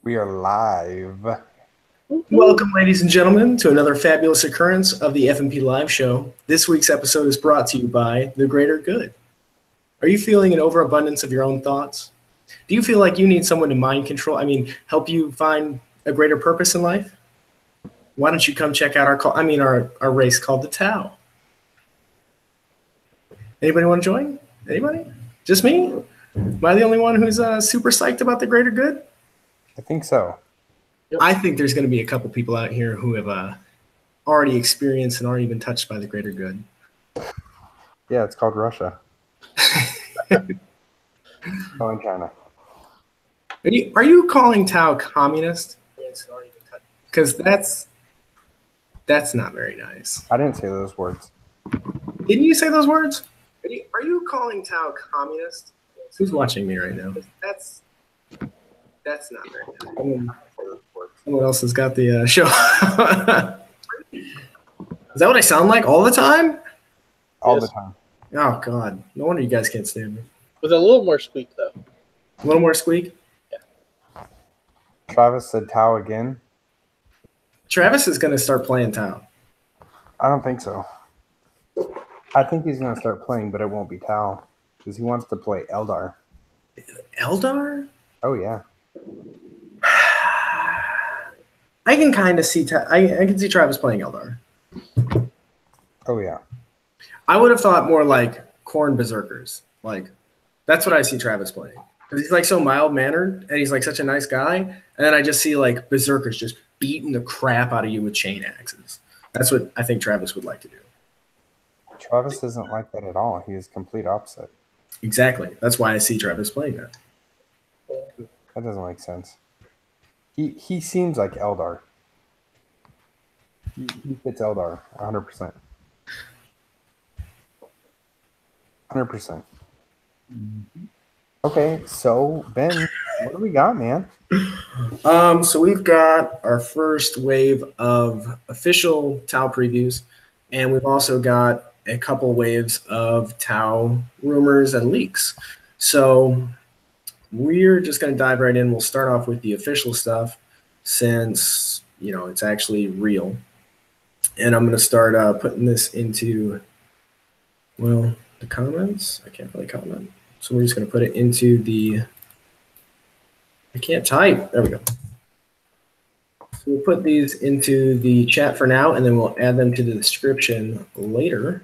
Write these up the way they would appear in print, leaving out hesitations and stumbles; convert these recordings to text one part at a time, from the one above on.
We are live. Welcome, ladies and gentlemen, to another fabulous occurrence of the FNP Live Show. This week's episode is brought to you by The Greater Good. Are you feeling an overabundance of your own thoughts? Do you feel like you need someone to mind control, help you find a greater purpose in life? Why don't you come check out our race called the Tau? Anybody want to join? Anybody? Just me? Am I the only one who's super psyched about the greater good? I think so. I think there's going to be a couple people out here who have already experienced and already been touched by the greater good. Yeah, it's called Russia. Oh, in China. Are you calling Tau communist? Because that's not very nice. I didn't say those words. Didn't you say those words? Are you calling Tau communist? Who's watching me right now? That's not very nice. Someone else has got the show. Is that what I sound like all the time? All the time. Oh, God. No wonder you guys can't stand me. With a little more squeak, though. A little more squeak? Yeah. Travis said Tau again. Travis is going to start playing Tau. I don't think so. I think he's going to start playing, but it won't be Tau because he wants to play Eldar. Eldar? Oh, yeah. I can kind of see I can see Travis playing Eldar. Oh, yeah. I would have thought more like Khorne Berserkers. Like, that's what I see Travis playing. Because he's like so mild-mannered, and he's like such a nice guy. And then I just see like Berserkers just beating the crap out of you with chain axes. That's what I think Travis would like to do. Travis isn't like that at all. He is complete opposite. Exactly. That's why I see Travis playing that. That doesn't make sense. He seems like Eldar. He fits Eldar 100%. 100%. Okay, so Ben, what do we got, man? So we've got our first wave of official Tau previews, and we've also got a couple waves of Tau rumors and leaks. So we're just going to dive right in. We'll start off with the official stuff since, it's actually real. And I'm going to start putting this into, the comments. I can't really comment. So we're just going to put it into I can't type. There we go. So we'll put these into the chat for now, and then we'll add them to the description later.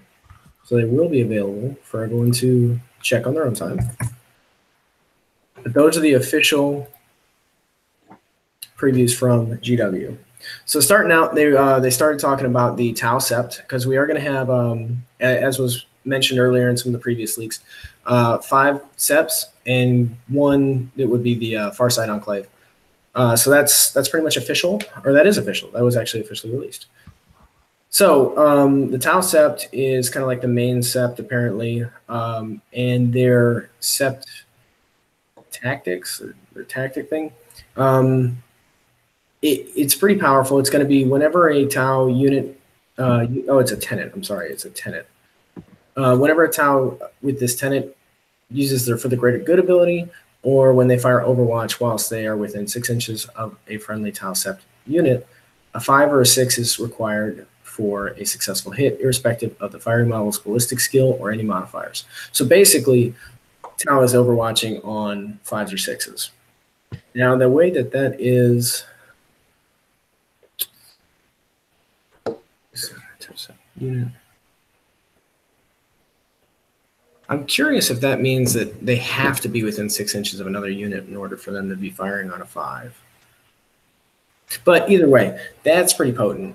So they will be available for everyone to check on their own time. But those are the official previews from GW. So starting out, they started talking about the Tau Sept, because we are going to have, as was mentioned earlier in some of the previous leaks, 5 Septs and one that would be the Farside Enclave. So that's pretty much official, or that is official. That was actually officially released. So the Tau Sept is kind of like the main Sept, apparently, and their Sept tactics, or their tactic thing, it's pretty powerful. It's going to be whenever a Tau unit, it's a tenant. I'm sorry, it's a tenant. Whenever a Tau with this tenant uses their For the Greater Good ability, or when they fire Overwatch whilst they are within 6 inches of a friendly Tau Sept unit, a 5 or a 6 is required for a successful hit, irrespective of the firing model's ballistic skill or any modifiers. So basically, Tau is overwatching on 5s or 6s. Now, the way that is, I'm curious if that means that they have to be within 6 inches of another unit in order for them to be firing on a 5. But either way, that's pretty potent.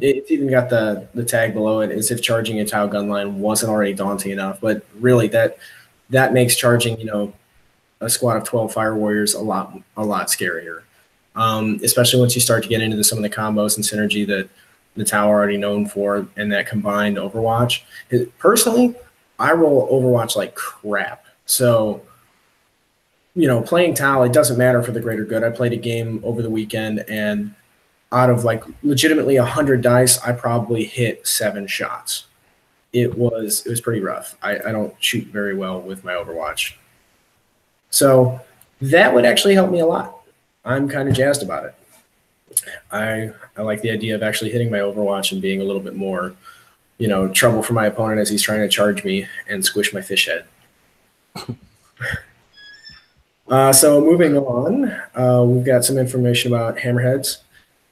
It's even got the tag below it, as if charging a Tau gun line wasn't already daunting enough. But really, that makes charging, a squad of 12 Fire Warriors a lot scarier. Especially once you start to get into some of the combos and synergy that the Tau are already known for, and that combined Overwatch. Personally, I roll Overwatch like crap. So, playing Tau, it doesn't matter for the greater good. I played a game over the weekend, and out of like legitimately 100 dice, I probably hit 7 shots. It was pretty rough. I don't shoot very well with my Overwatch. So That would actually help me a lot. I'm kind of jazzed about it. I like the idea of actually hitting my Overwatch and being a little bit more, trouble for my opponent as he's trying to charge me and squish my fish head. So moving on, we've got some information about hammerheads.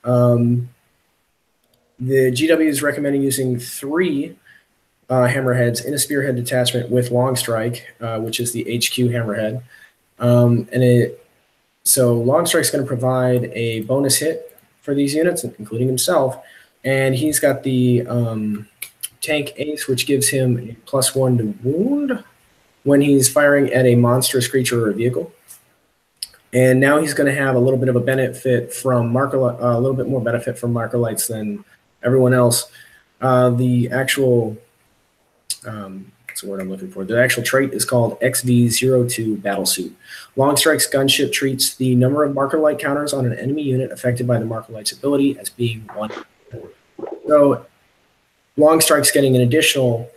The GW is recommending using 3 hammerheads in a spearhead detachment with long strike, which is the HQ hammerhead. So long strike is going to provide a bonus hit for these units, including himself, and he's got the tank ace, which gives him a +1 to wound when he's firing at a monstrous creature or a vehicle. And now he's going to have a little bit of a benefit from a little bit more benefit from marker lights than everyone else. The actual what's the word I'm looking for? The actual trait is called XV02 Battlesuit. Long Strike's gunship treats the number of marker light counters on an enemy unit affected by the marker light's ability as being 1. So Long Strike's getting an additional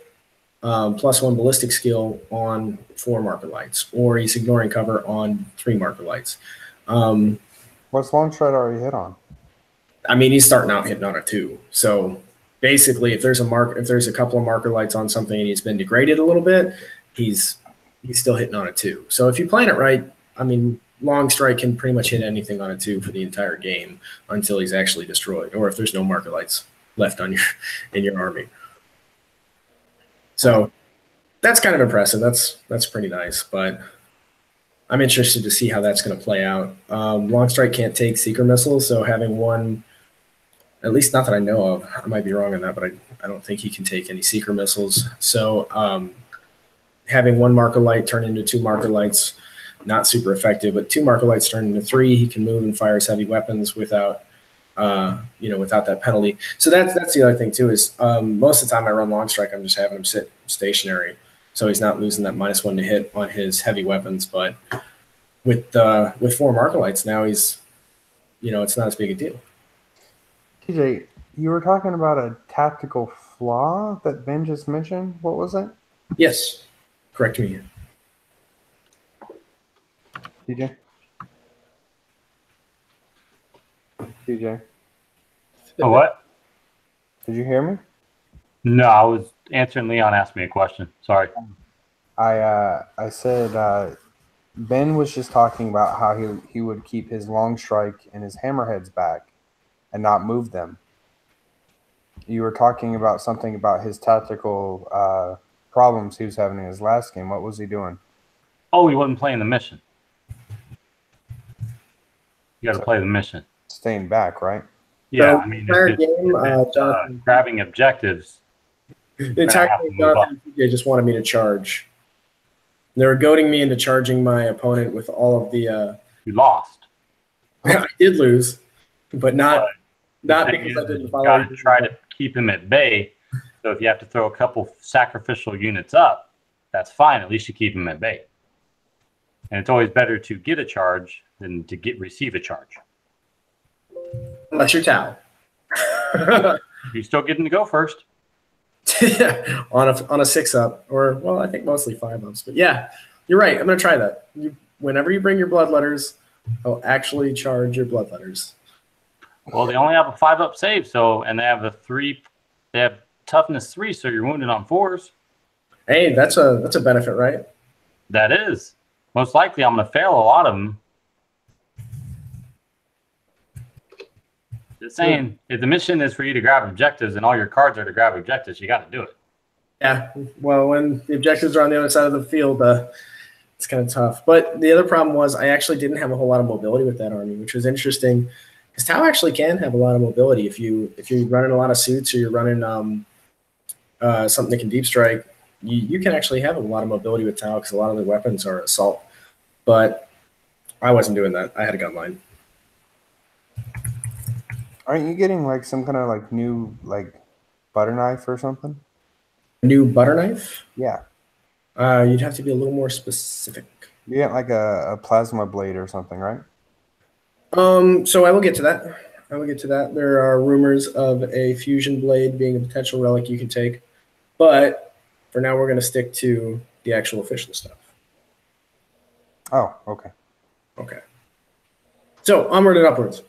+1 ballistic skill on 4 marker lights, or he's ignoring cover on 3 marker lights. What's Long Strike already hit on? I mean, he's starting out hitting on a 2. So basically, if there's a couple of marker lights on something and he's been degraded a little bit, he's still hitting on a 2. So if you plan it right, I mean, Long Strike can pretty much hit anything on a 2 for the entire game until he's actually destroyed, or if there's no marker lights left on in your army. So that's kind of impressive. That's pretty nice, but I'm interested to see how that's going to play out. Long Strike can't take seeker missiles, so having one, at least not that I know of, I might be wrong on that, but I don't think he can take any seeker missiles. So having 1 marker light turn into 2 marker lights, not super effective, but 2 marker lights turn into 3, he can move and fire his heavy weapons without without that penalty. So that's the other thing too, is most of the time I run Long Strike, I'm just having him sit stationary, so he's not losing that -1 to hit on his heavy weapons. But with 4 marker lights now, he's, it's not as big a deal. TJ, you were talking about a tactical flaw that Ben just mentioned. What was it? Yes, correct me. TJ? TJ? Oh, what? Did you hear me? No, I was answering. Leon asked me a question. Sorry. I said Ben was just talking about how he would keep his long strike and his hammerheads back and not move them. You were talking about something about his tactical problems he was having in his last game. What was he doing? Oh, he wasn't playing the mission. You got to play the mission. Staying back, right? Yeah, So, I mean, entire if it's, Jonathan, grabbing objectives. the entire game, Jonathan and TJ just wanted me to charge. They were goading me into charging my opponent with all of the. You lost. I did lose, but not But because I didn't you follow. got to try to keep him at bay. So if you have to throw a couple sacrificial units up, that's fine. At least you keep him at bay. And it's always better to get a charge than to receive a charge. Unless you're Tau. You're still getting to go first. on a 6-up, or, well, I think mostly 5-ups. But yeah, you're right. I'm going to try that. Whenever you bring your bloodletters, I'll actually charge your bloodletters. Well, they only have a 5-up save, and they have a 3. They have toughness 3, so you're wounded on 4s. Hey, that's a benefit, right? That is. Most likely, I'm going to fail a lot of them. Just saying, if the mission is for you to grab objectives and all your cards are to grab objectives, you got to do it. Yeah. Well, when the objectives are on the other side of the field, it's kind of tough. But the other problem was I actually didn't have a whole lot of mobility with that army, which was interesting, because Tau actually can have a lot of mobility if you're running a lot of suits, or you're running something that can deep strike. You can actually have a lot of mobility with Tau, because a lot of the weapons are assault. But I wasn't doing that. I had a gun line. Aren't you getting like some kind of like new like butter knife or something? New butter knife? Yeah. You'd have to be a little more specific. You get like a plasma blade or something, right? So I will get to that. There are rumors of a fusion blade being a potential relic you can take, but for now we're going to stick to the actual official stuff. Oh, okay. Okay. So onward and upwards.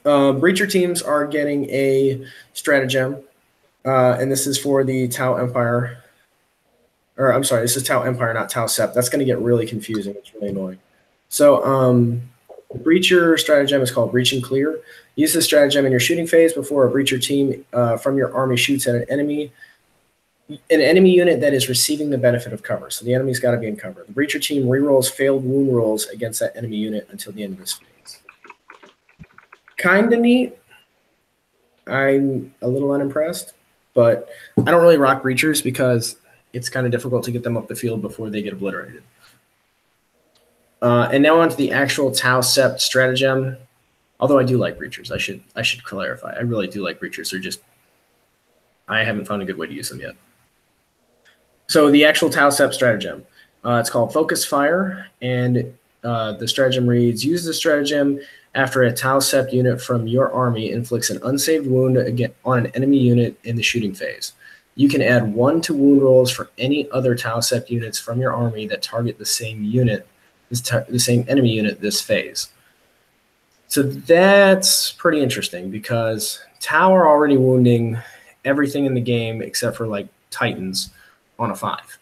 Breacher teams are getting a stratagem, and this is for the Tau Empire. Or I'm sorry, this is Tau Empire, not Tau Sept. That's going to get really confusing. It's really annoying. So the Breacher stratagem is called Breach and Clear. Use this stratagem in your shooting phase before a Breacher team from your army shoots at an enemy unit that is receiving the benefit of cover. So the enemy's got to be in cover. The Breacher team rerolls failed wound rolls against that enemy unit until the end of this phase. Kind of neat. I'm a little unimpressed, but I don't really rock Breachers because it's kind of difficult to get them up the field before they get obliterated. And now on to the actual Tau Sept stratagem. Although I do like Breachers, I should clarify. I really do like Breachers. They're just, I haven't found a good way to use them yet. So the actual Tau Sept stratagem, it's called Focus Fire, and the stratagem reads: use the stratagem after a Tau Sept unit from your army inflicts an unsaved wound on an enemy unit in the shooting phase. You can add 1 to wound rolls for any other Tau Sept units from your army that target the same unit, the same enemy unit this phase. So that's pretty interesting because Tau are already wounding everything in the game except for like Titans on a 5.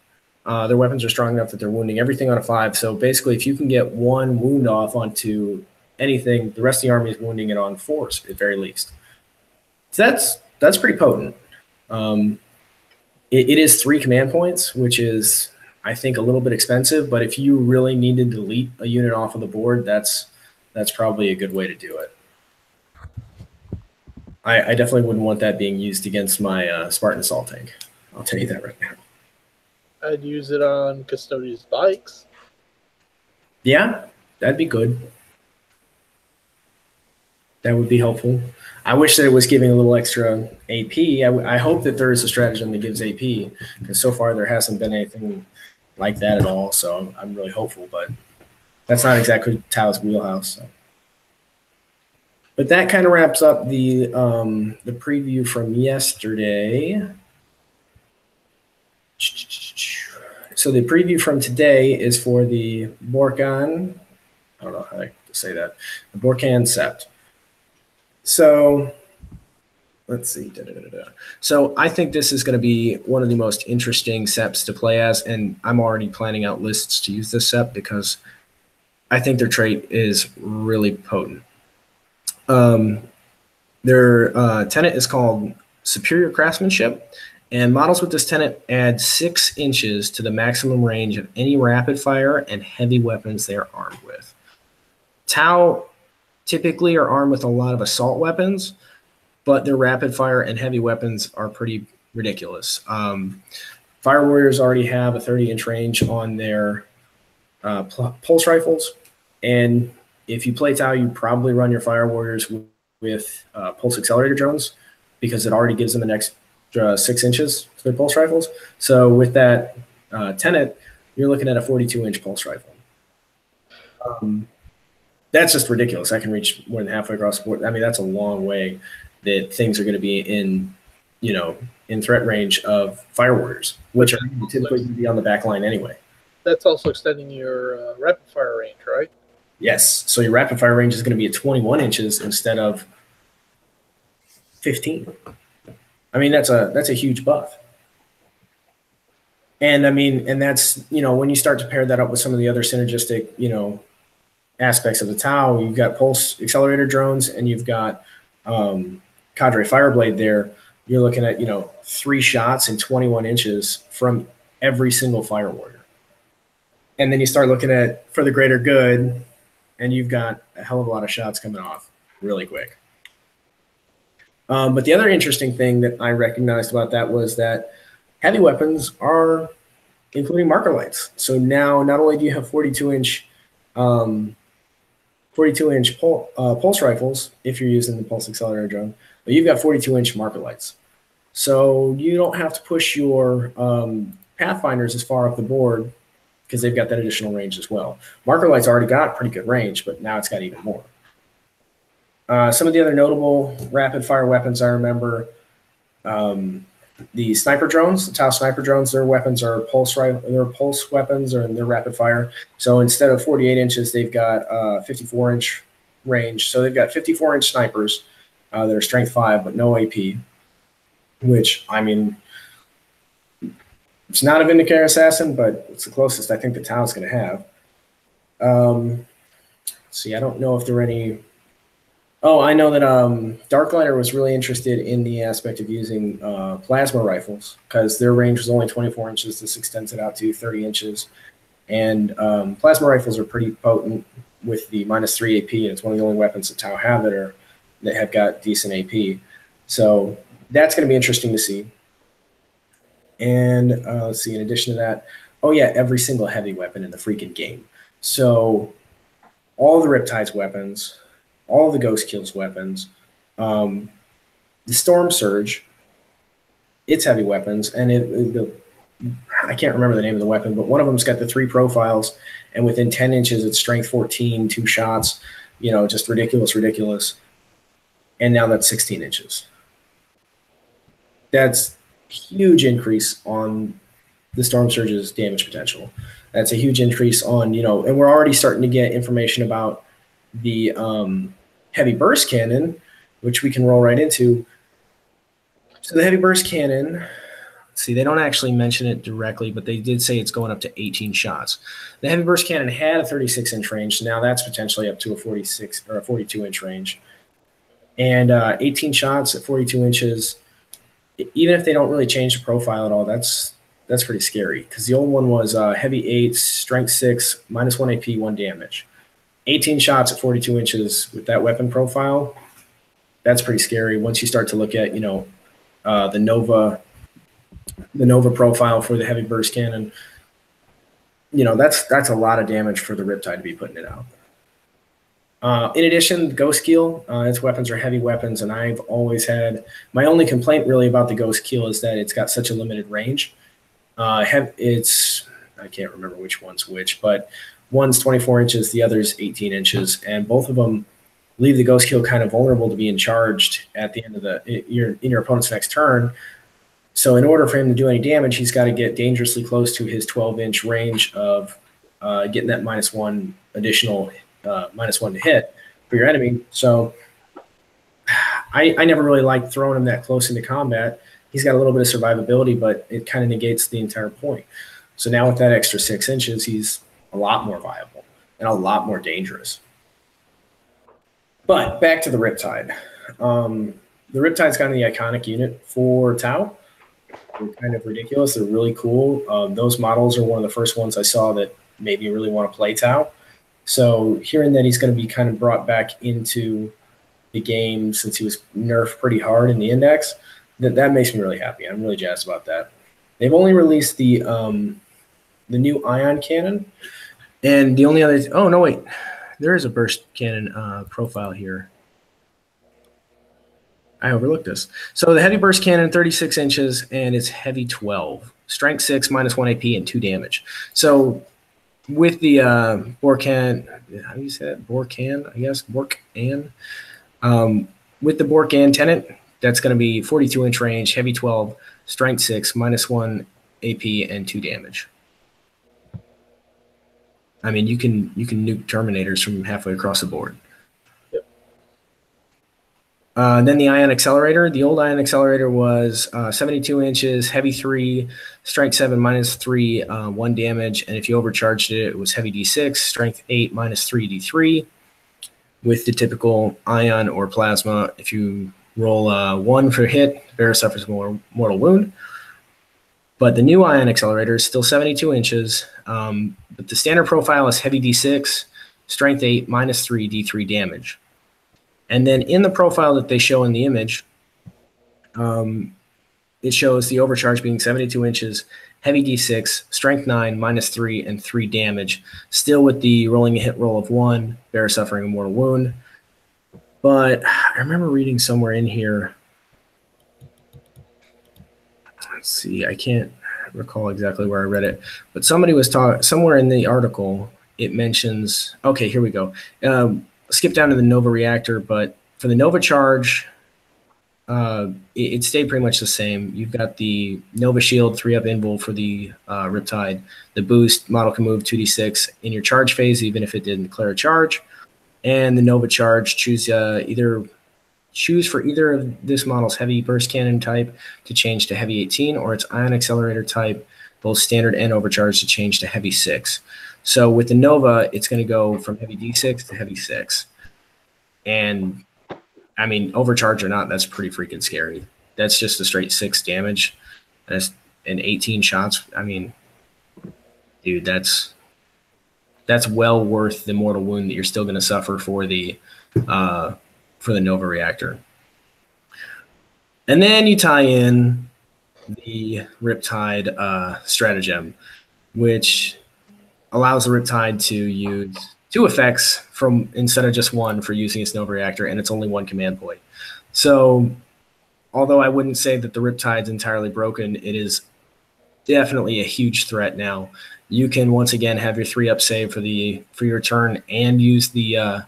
Their weapons are strong enough that they're wounding everything on a 5. So basically, if you can get 1 wound off onto anything, the rest of the army is wounding it on 4s at very least. So that's pretty potent. It is 3 command points, which is, I think, a little bit expensive. But if you really need to delete a unit off of the board, that's probably a good way to do it. I definitely wouldn't want that being used against my Spartan Assault tank. I'll tell you that right now. I'd use it on Custodian's bikes. Yeah, that'd be good. That would be helpful. I wish that it was giving a little extra AP. I hope that there is a stratagem that gives AP, because so far there hasn't been anything like that at all. So I'm really hopeful, but that's not exactly Tau's wheelhouse. So. But that kind of wraps up the preview from yesterday. So the preview from today is for the Borkan. I don't know how to say that. The Borkan Sept. So let's see. So I think this is going to be one of the most interesting Septs to play as, and I'm already planning out lists to use this Sept because I think their trait is really potent. Their tenet is called Superior Craftsmanship, and models with this tenet add 6 inches to the maximum range of any rapid fire and heavy weapons they are armed with. Tau typically are armed with a lot of assault weapons, but their rapid fire and heavy weapons are pretty ridiculous. Fire Warriors already have a 30-inch range on their pulse rifles, and if you play Tau, you probably run your Fire Warriors with pulse accelerator drones because it already gives them an extra 6 inches to their pulse rifles. So with that tenet, you're looking at a 42-inch pulse rifle. That's just ridiculous. I can reach more than halfway across the board. I mean, that's a long way that things are going to be in threat range of Fire Warriors, which are typically going to be on the back line anyway. That's also extending your rapid fire range, right? Yes. So your rapid fire range is going to be at 21 inches instead of 15. I mean, that's a huge buff. And I mean, and that's, when you start to pair that up with some of the other synergistic, aspects of the Tau, you've got pulse accelerator drones and you've got Cadre Fireblade there. You're looking at, 3 shots in 21 inches from every single Fire Warrior. And then you start looking at For the Greater Good, and you've got a hell of a lot of shots coming off really quick. But the other interesting thing that I recognized about that was that heavy weapons are including marker lights. So now not only do you have 42-inch pulse rifles if you're using the pulse accelerator drone, but you've got 42-inch marker lights. So you don't have to push your Pathfinders as far up the board because they've got that additional range as well. Marker lights already got pretty good range, but now it's got even more. Some of the other notable rapid fire weapons I remember, the sniper drones, the Tau sniper drones, their weapons are pulse weapons, or they're rapid fire. So instead of 48 inches, they've got 54-inch range. So they've got 54-inch snipers that are strength 5 but no AP, which, I mean, it's not a Vindicator Assassin, but it's the closest I think the Tau's going to have. See, I don't know if there are any. Oh, I know that Darklighter was really interested in the aspect of using plasma rifles because their range was only 24 inches. This extends it out to 30 inches. And plasma rifles are pretty potent with the -3 AP, and it's one of the only weapons that Tau have that have got decent AP. So that's going to be interesting to see. And let's see, in addition to that, oh yeah, every single heavy weapon in the freaking game. So all the Riptide's weapons, all the Ghost Kill's weapons, the Storm Surge, its heavy weapons, and I can't remember the name of the weapon, but one of them's got the 3 profiles, and within 10 inches, it's strength 14, 2 shots, you know, just ridiculous. And now that's 16 inches. That's a huge increase on the Storm Surge's damage potential. That's a huge increase on, you know, and we're already starting to get information about the heavy burst cannon, which we can roll right into. So the heavy burst cannon, see, they don't actually mention it directly, but they did say it's going up to 18 shots. The heavy burst cannon had a 36-inch range, so now that's potentially up to a 46 or a 42-inch range. And 18 shots at 42 inches, even if they don't really change the profile at all, that's pretty scary, because the old one was heavy 8, strength 6, -1 AP, 1 damage. 18 shots at 42 inches with that weapon profile, that's pretty scary. Once you start to look at, you know, the Nova profile for the heavy burst cannon, you know, that's a lot of damage for the Riptide to be putting it out. In addition, Ghost Keel, its weapons are heavy weapons, and I've always had my only complaint really about the Ghost Keel is that it's got such a limited range. It's, I can't remember which one's which, but one's 24 inches, the other's 18 inches, and both of them leave the Ghost Keel kind of vulnerable to being charged at the end of in your opponent's next turn. So in order for him to do any damage, he's got to get dangerously close to his 12-inch range of getting that -1 additional -1 to hit for your enemy. So I never really liked throwing him that close into combat. He's got a little bit of survivability, but it kind of negates the entire point. So now with that extra 6 inches, he's a lot more viable and a lot more dangerous. But back to the Riptide. The Riptide's kind of the iconic unit for Tau. They're kind of ridiculous. They're really cool. Those models are one of the first ones I saw that made me really want to play Tau. So hearing that he's going to be kind of brought back into the game since he was nerfed pretty hard in the index, that makes me really happy. I'm really jazzed about that. They've only released the new ion cannon, and the only other oh no wait, there is a burst cannon profile here. I overlooked this. So the heavy burst cannon, 36 inches, and it's heavy 12, strength 6, -1 AP, and 2 damage. So with the Borkan, how do you say that? Borkan, I guess, Borkan. With the Borkan tenant, that's going to be 42-inch range, heavy 12, strength 6, -1 AP, and 2 damage. I mean, you can nuke Terminators from halfway across the board. Yep. Then the Ion Accelerator. The old Ion Accelerator was 72 inches, heavy 3, strength 7, -3, 1 damage. And if you overcharged it, it was heavy D6, strength 8, -3, D3. With the typical Ion or Plasma, if you roll 1 for hit, the bearer suffers more mortal wound. But the new Ion Accelerator is still 72 inches, but the standard profile is heavy D6, strength 8, -3, D3 damage. And then in the profile that they show in the image, it shows the overcharge being 72 inches, heavy D6, strength 9, -3, and 3 damage, still with the rolling a hit roll of 1, bearer suffering a mortal wound. But I remember reading somewhere in here, let's see, I can't recall exactly where I read it, but somebody was talking somewhere in the article. It mentions, okay, here we go. Skip down to the Nova reactor, but for the Nova charge, it stayed pretty much the same. You've got the Nova Shield 3-up invul for the Riptide. The boost model can move 2d6 in your charge phase, even if it didn't declare a charge. And the Nova Charge, choose for either of this model's heavy burst cannon type to change to heavy 18, or its ion accelerator type, both standard and overcharged, to change to heavy 6. So with the Nova, it's going to go from heavy d6 to heavy 6. And I mean, overcharge or not, that's pretty freaking scary. That's just a straight 6 damage. That's an 18 shots. I mean, dude, that's well worth the mortal wound that you're still going to suffer for the Nova reactor. And then you tie in the Riptide stratagem, which allows the Riptide to use 2 effects from instead of just 1 for using its Nova reactor, and it's only 1 command point. So although I wouldn't say that the Riptide's entirely broken, it is definitely a huge threat now. You can once again have your 3-up save for your turn and use the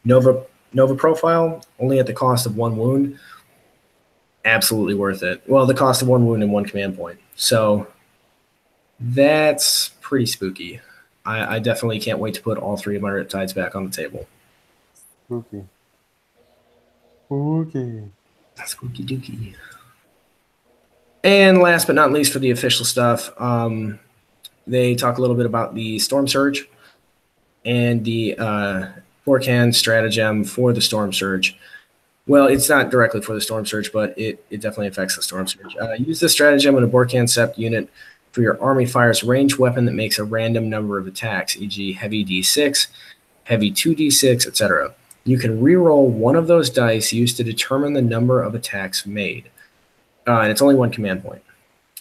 Nova profile only at the cost of 1 wound. Absolutely worth it. Well, the cost of 1 wound and 1 command point. So that's pretty spooky. I definitely can't wait to put all 3 of my Riptides back on the table. Spooky. Spooky. Spooky dooky. And last but not least, for the official stuff, they talk a little bit about the Storm Surge and the Vorkan stratagem for the Storm Surge. Well, it's not directly for the Storm Surge, but it definitely affects the Storm Surge. Use this stratagem when a Vorkan Sept unit for your army fires a ranged weapon that makes a random number of attacks, e.g. heavy d6, heavy 2d6, etc. You can reroll one of those dice used to determine the number of attacks made. And it's only 1 command point.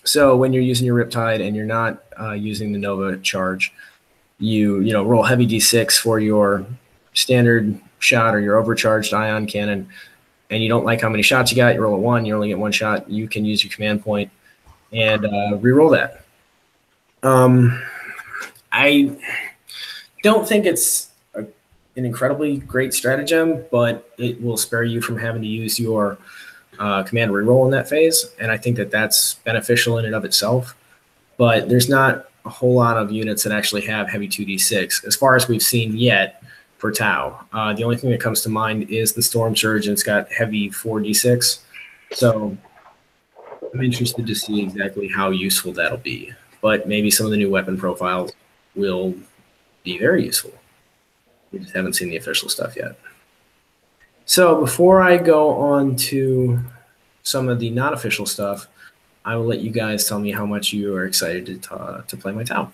So when you're using your Riptide and you're not using the Nova charge, you roll heavy d6 for your standard shot or your overcharged ion cannon, and you don't like how many shots you got, you roll a 1, you only get 1 shot, you can use your command point and reroll that. I don't think it's an incredibly great stratagem, but it will spare you from having to use your command reroll in that phase, and I think that that's beneficial in and of itself. But there's not a whole lot of units that actually have heavy 2d6 as far as we've seen yet for Tau. The only thing that comes to mind is the Storm Surge, and it's got heavy 4d6. So I'm interested to see exactly how useful that'll be. But maybe some of the new weapon profiles will be very useful. We just haven't seen the official stuff yet. So before I go on to some of the non-official stuff, I will let you guys tell me how much you are excited to play my Tau.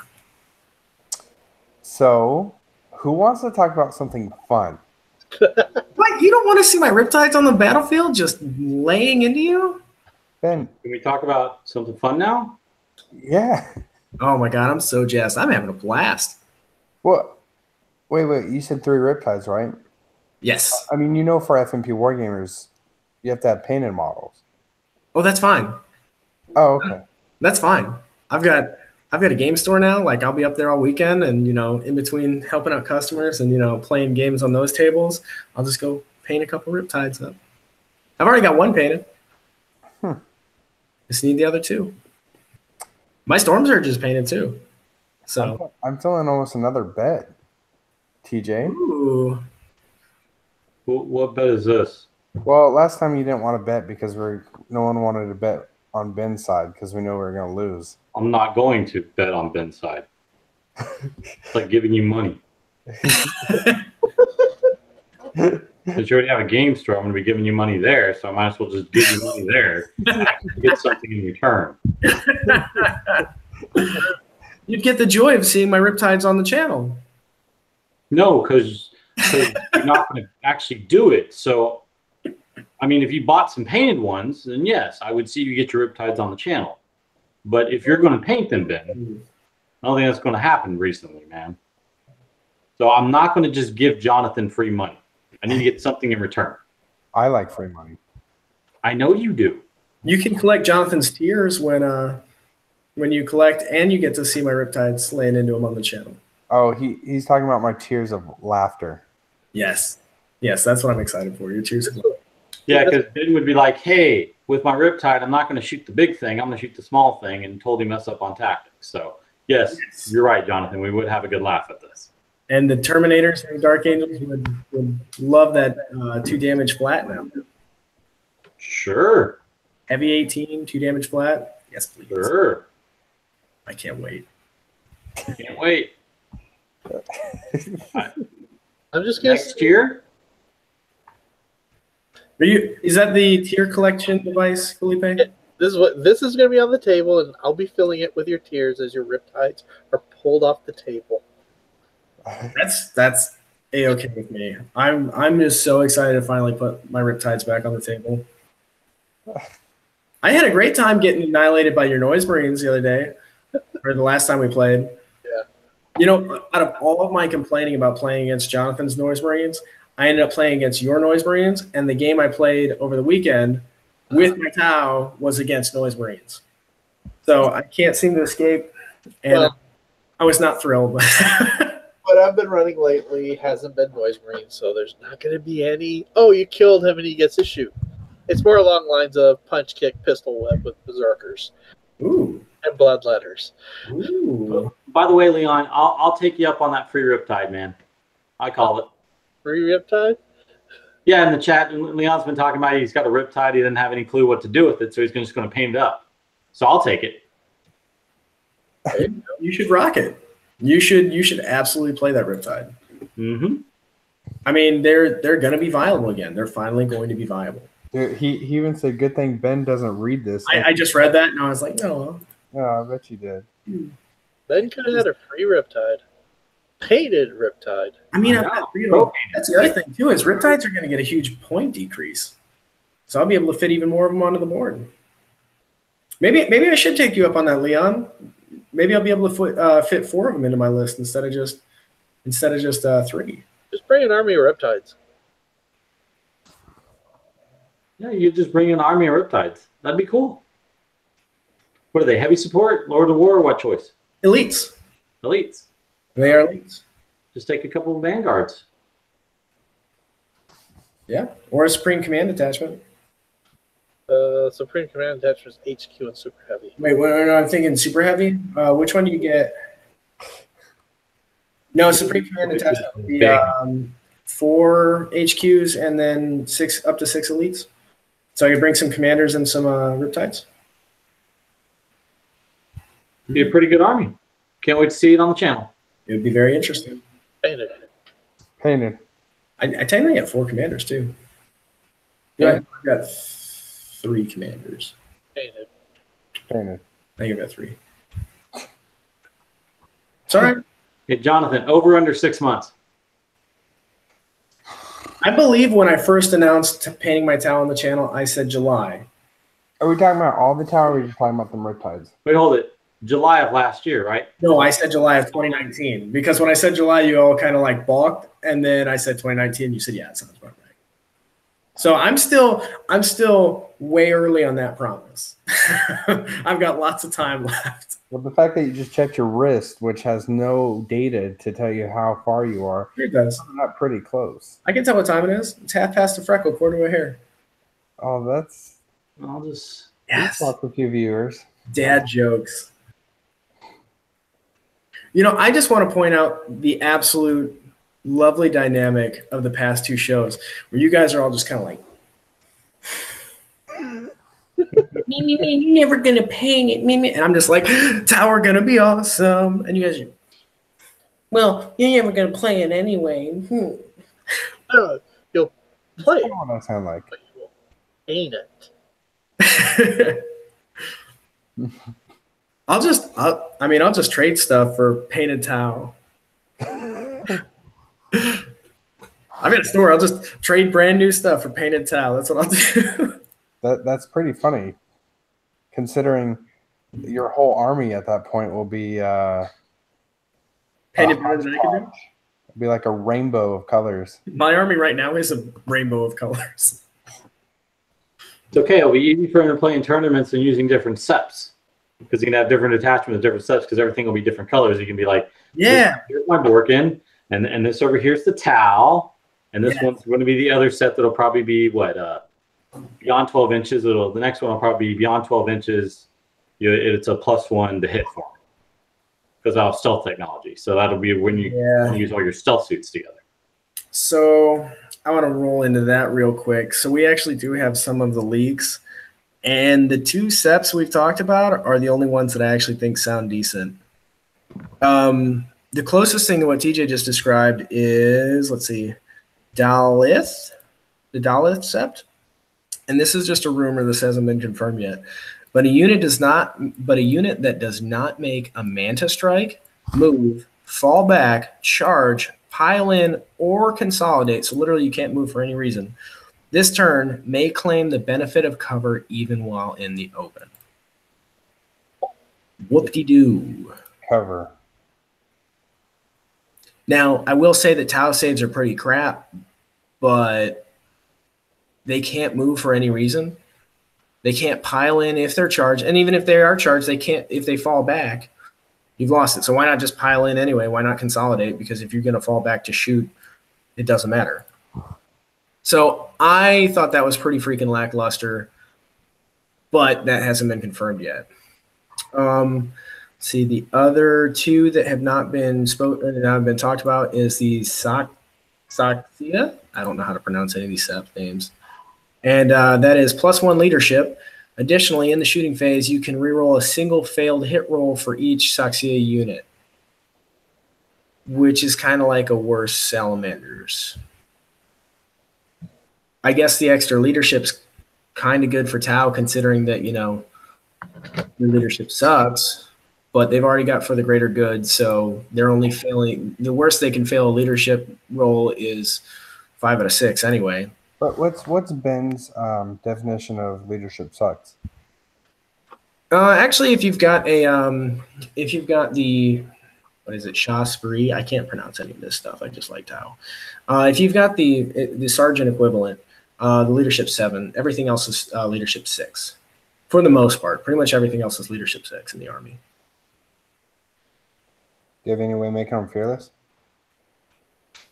So, who wants to talk about something fun? What? You don't want to see my Riptides on the battlefield just laying into you? Ben. Can we talk about something fun now? Yeah. Oh my god, I'm so jazzed. I'm having a blast. What? Wait. You said 3 Riptides, right? Yes. I mean, for FNP Wargamers, you have to have painted models. Oh, that's fine. Oh, okay. That's fine. I've got a game store now. Like, I'll be up there all weekend, and in between helping out customers and playing games on those tables, I'll just go paint a couple Riptides up. I've already got 1 painted. Just need the other 2. My Storm Surge is painted too. So I'm feeling almost another bet. TJ. Ooh. What bet is this? Well, last time you didn't want to bet because no one wanted to bet on Ben's side because we know we were going to lose. I'm not going to bet on Ben's side. It's like giving you money. Since you already have a game store, I'm going to be giving you money there, so I might as well just give you money there to get something in return. You'd get the joy of seeing my Riptides on the channel. No, because you're not going to actually do it. So, I mean, if you bought some painted ones, then yes, I would see you get your Riptides on the channel. But if you're going to paint them, Ben, I don't think that's going to happen recently, man. So I'm not going to just give Jonathan free money. I need to get something in return. I like free money. I know you do. You can collect Jonathan's tears when you collect, and you get to see my Riptides laying into him on the channel. Oh, he's talking about my tears of laughter. Yes, that's what I'm excited for. Your tears of laughter. Yeah, because Ben would be like, hey, with my Riptide, I'm not going to shoot the big thing. I'm going to shoot the small thing, and totally mess up on tactics. So, yes, you're right, Jonathan. We would have a good laugh at this. And the Terminators and Dark Angels would love that 2 damage flat now. Sure. Heavy 18, 2 damage flat. Yes, please. Sure. I can't wait. Can't wait. I'm just gonna Next year? Is that the tier collection device, Felipe? This is going to be on the table, and I'll be filling it with your tears as your riptides are pulled off the table. That's a-okay with me. I'm just so excited to finally put my riptides back on the table. I had a great time getting annihilated by your Noise Marines the other day, or the last time we played. Yeah. You know, out of all of my complaining about playing against Jonathan's Noise Marines, I ended up playing against your Noise Marines, and the game I played over the weekend with my Tau was against Noise Marines. So I can't seem to escape, and I was not thrilled. What I've been running lately hasn't been Noise Marines, so there's not going to be any, oh, you killed him and he gets to shoot. It's more along lines of punch, kick, pistol whip with berserkers. Ooh. And bloodletters. Ooh. By the way, Leon, I'll take you up on that free Riptide, man. I call it. Free Riptide? Yeah, in the chat, Leon's been talking about he's got a Riptide. He didn't have any clue what to do with it, so he's just going to paint it up. So I'll take it. You should rock it. You should absolutely play that Riptide. Mm-hmm. I mean, they're going to be viable again. They're finally going to be viable. Dude, he even said, "Good thing Ben doesn't read this." I just read that and I was like, no. Oh, I bet you did. Ben could have had a free Riptide. Painted Riptide. I mean, that's the other thing too is Riptides are going to get a huge point decrease, so I'll be able to fit even more of them onto the board. Maybe I should take you up on that, Leon. Maybe I'll be able to fit 4 of them into my list instead of just 3. Just bring an army of Riptides. Yeah, you just bring an army of Riptides. That'd be cool. What are they? Heavy support, Lord of War, or what choice? Elites. Elites. They are elites. Just take a couple of vanguards. Yeah, or a Supreme Command Detachment. Supreme Command Detachment is HQ and Super Heavy. Wait, I'm thinking Super Heavy. Which one do you get? No, Supreme Command Detachment would be 4 HQs and then up to 6 elites. So I could bring some commanders and some Riptides. Be a pretty good army. Can't wait to see it on the channel. It would be very interesting. Painted. I technically have 4 commanders too. Yeah, I've got 3 commanders. Painted. I think I've got 3. It's all right. Hey, Jonathan, over under 6 months. I believe when I first announced painting my Tau on the channel, I said July. Are we talking about all the tower, or are we just talking about the Riptides? Wait, hold it. July of last year, right? No, I said July of 2019 because when I said July, you all kind of like balked, and then I said 2019. You said, "Yeah, it sounds about right." So I'm still way early on that promise. I've got lots of time left. Well, the fact that you just checked your wrist, which has no data to tell you how far you are, It does. not pretty close. I can tell what time it is. It's 1/2 the freckle, quarter to a hair. Oh, that's I'll just talk with you viewers. Dad jokes. You know, I just want to point out the absolute lovely dynamic of the past 2 shows where you guys are all just kind of like, you're never going to paint it. And I'm just like, Tower going to be awesome. And you guys are, well, you're never going to play it anyway. You'll play I it, don't know what I sound like. but you will paint it. I'll just trade stuff for painted Tau. I've got a store. I'll just trade brand new stuff for painted Tau. That's what I'll do. That's pretty funny, considering your whole army at that point will be Painted better than I can do. It'll be like a rainbow of colors. My army right now is a rainbow of colors. It's okay. It'll be easy for him to play in tournaments and using different seps because he can have different attachments with different seps because everything will be different colors. He can be like, Yeah. here's my Borkin, and this over here's the Tau, and this one's going to be the other set that'll probably be what beyond 12 inches, the next one will probably be beyond 12 inches. It's a +1 to hit for me because I have stealth technology. So that'll be when you use all your stealth suits together. So I want to roll into that real quick. So we actually do have some of the leaks, and the 2 seps we've talked about are the only ones that I actually think sound decent. The closest thing to what TJ just described is, let's see, Dalith, the Dalith sept. And this is just a rumor. This hasn't been confirmed yet. But a unit that does not make a manta strike, move, fall back, charge, pile in, or consolidate. So literally you can't move for any reason. This turn may claim the benefit of cover even while in the open. Whoop-de-doo. Cover. Now, I will say that Tau saves are pretty crap, but they can't move for any reason. They can't pile in if they're charged. And even if they are charged, they can't, if they fall back, you've lost it. So why not just pile in anyway? Why not consolidate? Because if you're going to fall back to shoot, it doesn't matter. So I thought that was pretty freaking lackluster, but that hasn't been confirmed yet. See, the other 2 that have not been talked about is the Sakia. I don't know how to pronounce any of these sept names. And that is +1 leadership. Additionally, in the shooting phase, you can reroll a single failed hit roll for each Sakia unit, which is kind of like a worse salamanders. I guess the extra leadership's kind of good for Tau, considering that, the leadership sucks, but they've already got for the greater good, so they're only failing. The worst they can fail a leadership roll is 5 out of 6 anyway. But what's Ben's definition of leadership sucks? Actually, if you've got the what is it, Shasbury? I can't pronounce any of this stuff. I just like Tau. If you've got the sergeant equivalent, the leadership 7, everything else is leadership 6. For the most part, pretty much everything else is leadership 6 in the Army. Do you have any way of making them fearless?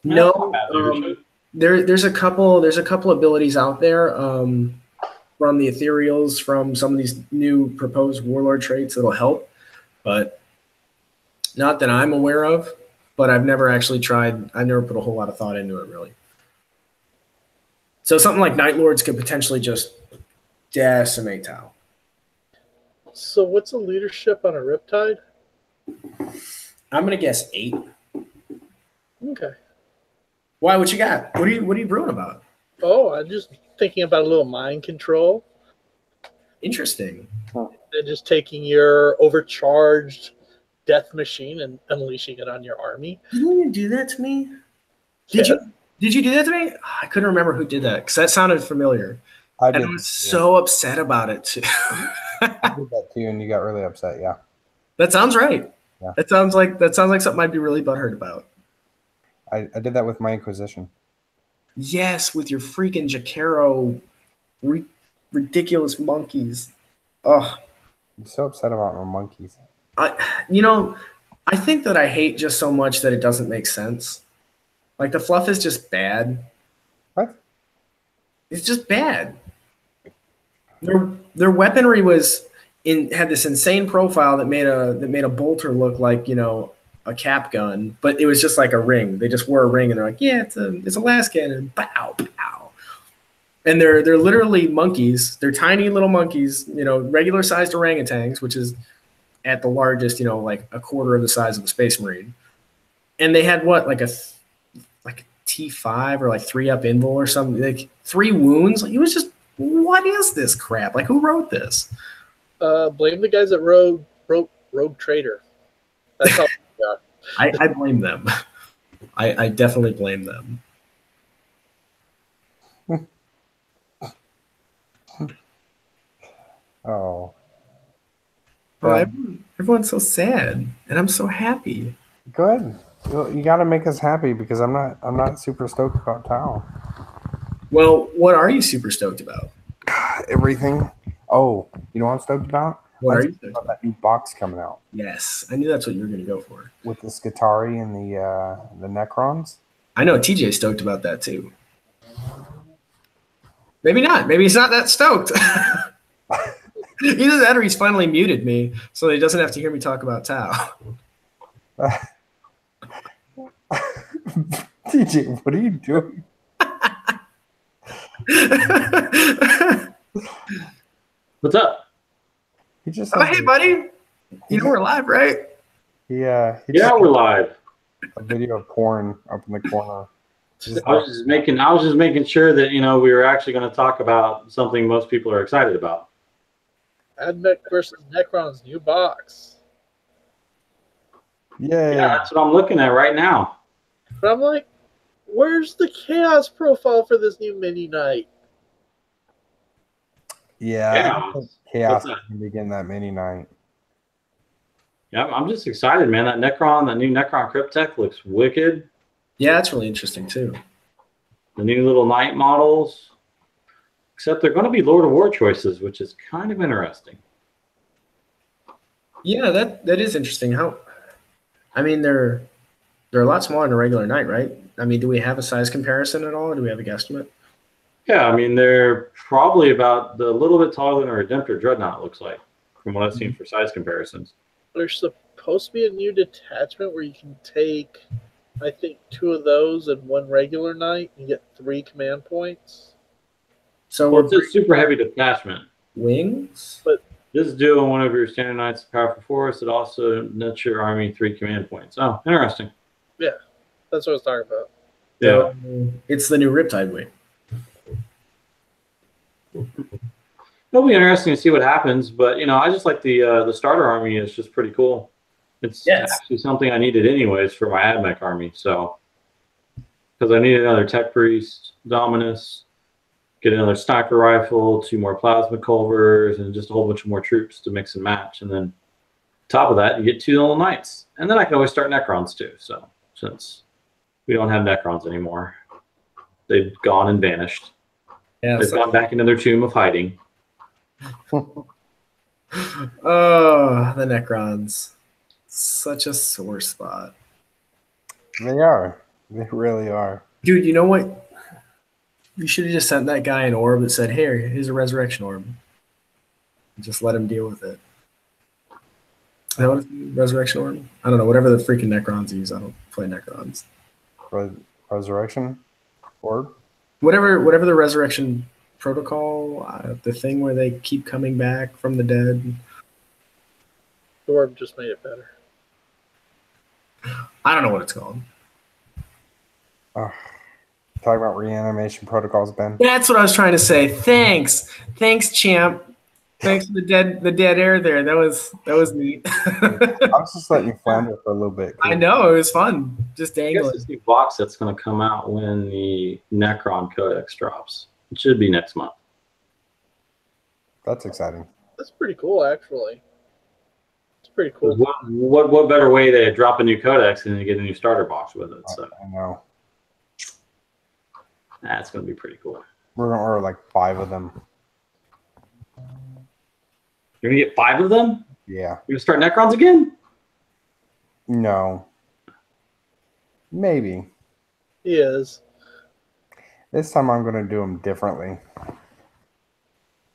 No. There's a couple abilities out there from the ethereals, from some of these new proposed warlord traits that'll help, but not that I'm aware of. But I've never actually tried. I've never put a whole lot of thought into it, really. So something like Night Lords could potentially just decimate Tau. So what's the leadership on a Riptide? I'm gonna guess 8. Okay. Why? What you got? What are you brewing about? Oh, I'm just thinking about a little mind control. Interesting. And just taking your overcharged death machine and unleashing it on your army. Didn't you do that to me? Did you do that to me? I couldn't remember who did that because that sounded familiar. I did. And I was so upset about it too. I did that to you, and you got really upset. Yeah. That sounds right. Yeah. That sounds like something I'd be really butthurt about. I did that with my Inquisition. Yes, with your freaking Jacaro ridiculous monkeys. Oh, I'm so upset about my monkeys. I think that I hate just so much that it doesn't make sense. Like the fluff is just bad. What? It's just bad. Their weaponry had this insane profile that made a bolter look like, a cap gun, but it was just like a ring. They just wore a ring and they're like, yeah, it's a las cannon. Pow, pow. And they're literally monkeys. They're tiny little monkeys, regular sized orangutans, which is at the largest, like a quarter of the size of the Space Marine. And they had what, like a T5 or like 3-up invul or something, like 3 wounds. Like, it was just, what is this crap? Like, who wrote this? Blame the guys that wrote Rogue Trader. That's how. I blame them. I definitely blame them. Oh. Everyone's so sad, and I'm so happy. Good. You got to make us happy because I'm not super stoked about Tau. Well, what are you super stoked about? Everything. Oh, you know what I'm stoked about? What are you stoked about? That new box coming out. Yes, I knew that's what you were going to go for. With the Skitarii and the Necrons. I know TJ's stoked about that too. Maybe not. Maybe he's not that stoked. Either that or he's finally muted me so he doesn't have to hear me talk about Tau. TJ, what are you doing? What's up? He just Oh, hey, buddy. You know we're live, right? Yeah. Yeah, we're live. A video of porn up in the corner. I was just making sure that we were actually going to talk about something most people are excited about. Admech versus Necron's new box. Yay. Yeah, that's what I'm looking at right now. But I'm like, where's the chaos profile for this new mini knight? Yeah. Chaos What's that? can begin that mini night. Yeah, I'm just excited, man. That new Necron Cryptek looks wicked. Yeah, that's really interesting, too. The new little knight models. Except they're going to be Lord of War choices, which is kind of interesting. Yeah, that is interesting. I mean, they're a lot smaller than a regular knight, right? I mean, do we have a size comparison at all? Or do we have a guesstimate? Yeah, I mean, they're probably about a little bit taller than a Redemptor Dreadnought, looks like, from what I've seen for size comparisons. There's supposed to be a new detachment where you can take, I think, 2 of those and 1 regular knight and get 3 command points. So Well, it's a super heavy detachment. wings? But This is doing one of your standard knights of powerful force. It also nets your army 3 command points. Oh, interesting. yeah, that's what I was talking about. Yeah. It's the new Riptide wing. It'll be interesting to see what happens, but I just like the starter army is just pretty cool. It's actually something I needed anyways for my AdMech army, so because I needed another Tech Priest, Dominus, get another sniper rifle, 2 more plasma culvers, and just a whole bunch of more troops to mix and match. And then top of that, you get 2 little knights, and then I can always start Necrons too. So since we don't have Necrons anymore, they've gone and vanished. Yeah, They've gone back into their tomb of hiding. Oh, the Necrons. Such a sore spot. They are. They really are. Dude, you know what? You should have just sent that guy an orb that said, "Here, here's a resurrection orb." And just let him deal with it. Is that what it's resurrection orb? I don't know. Whatever the freaking Necrons use. I don't play Necrons. Resurrection orb? Whatever the resurrection protocol, the thing where they keep coming back from the dead. The orb just made it better. I don't know what it's called. Talking about reanimation protocols, Ben. That's what I was trying to say. Thanks, champ. Thanks for the dead air there. That was neat. I was just letting you flounder for a little bit. I know, it was fun. Just I guess dangling. this new box that's going to come out when the Necron Codex drops. It should be next month. That's exciting. That's pretty cool, actually. It's pretty cool. What better way to drop a new Codex than to get a new starter box with it? So I know. that's going to be pretty cool. We're going to order like 5 of them. You're going to get 5 of them? Yeah. You're going to start Necrons again? No. Maybe. He is. This time I'm going to do them differently.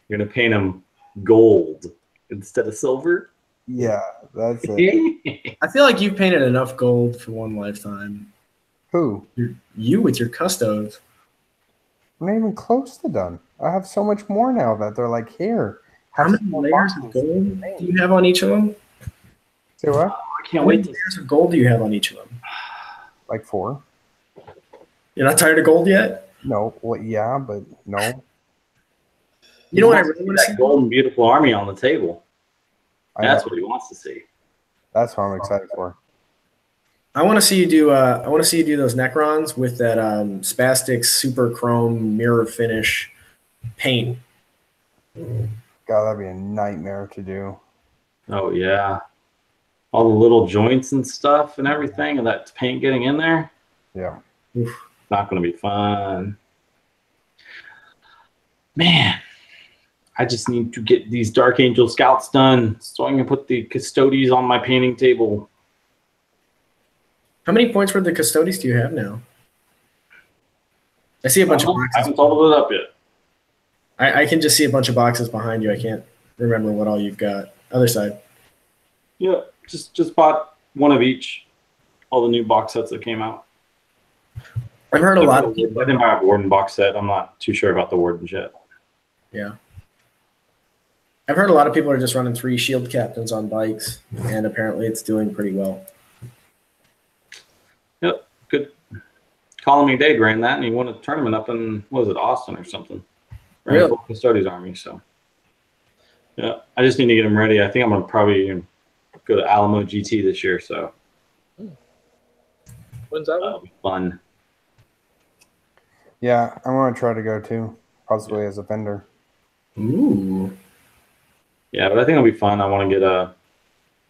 You're going to paint them gold instead of silver? Yeah, that's it. I feel like you've painted enough gold for one lifetime. Who? You with your custos. I'm not even close to done. I have so much more now that they're like, here. How many layers of gold do you have on each of them? Say what? I can't How wait many to layers of gold do you have on each of them? Like 4? You're not tired of gold yet? No. Well, yeah, but no. You know what I really want to see? that golden beautiful army on the table. That's know. what he wants to see. That's what I'm excited for. I want to see you do. I want to see you do those Necrons with that spastic super chrome mirror finish paint. God, that'd be a nightmare to do. Oh yeah, all the little joints and stuff and everything, and that paint getting in there. Yeah. Oof. Not going to be fun. Man, I just need to get these Dark Angel Scouts done so I can put the Custodes on my painting table. How many points worth of Custodes do you have now? I see a bunch of I boxes. haven't totaled it up yet. I can just see a bunch of boxes behind you. I can't remember what all you've got. Other side. Yeah, just bought one of each. All the new box sets that came out. I've heard a lot I of people. didn't buy a Warden box set. I'm not too sure about the Wardens yet. Yeah. I've heard a lot of people are just running 3 shield captains on bikes, and apparently it's doing pretty well. Yep, good. Colony Dade ran that, and he won a tournament up in, what was it, Austin or something? Ran Really? full Custodes Army, so. Yeah, I just need to get him ready. I think I'm going to probably go to Alamo GT this year, so. When's that That'll one? be fun. Yeah, I want to try to go too, possibly as a vendor. Ooh. Yeah, but I think it'll be fun. I want to get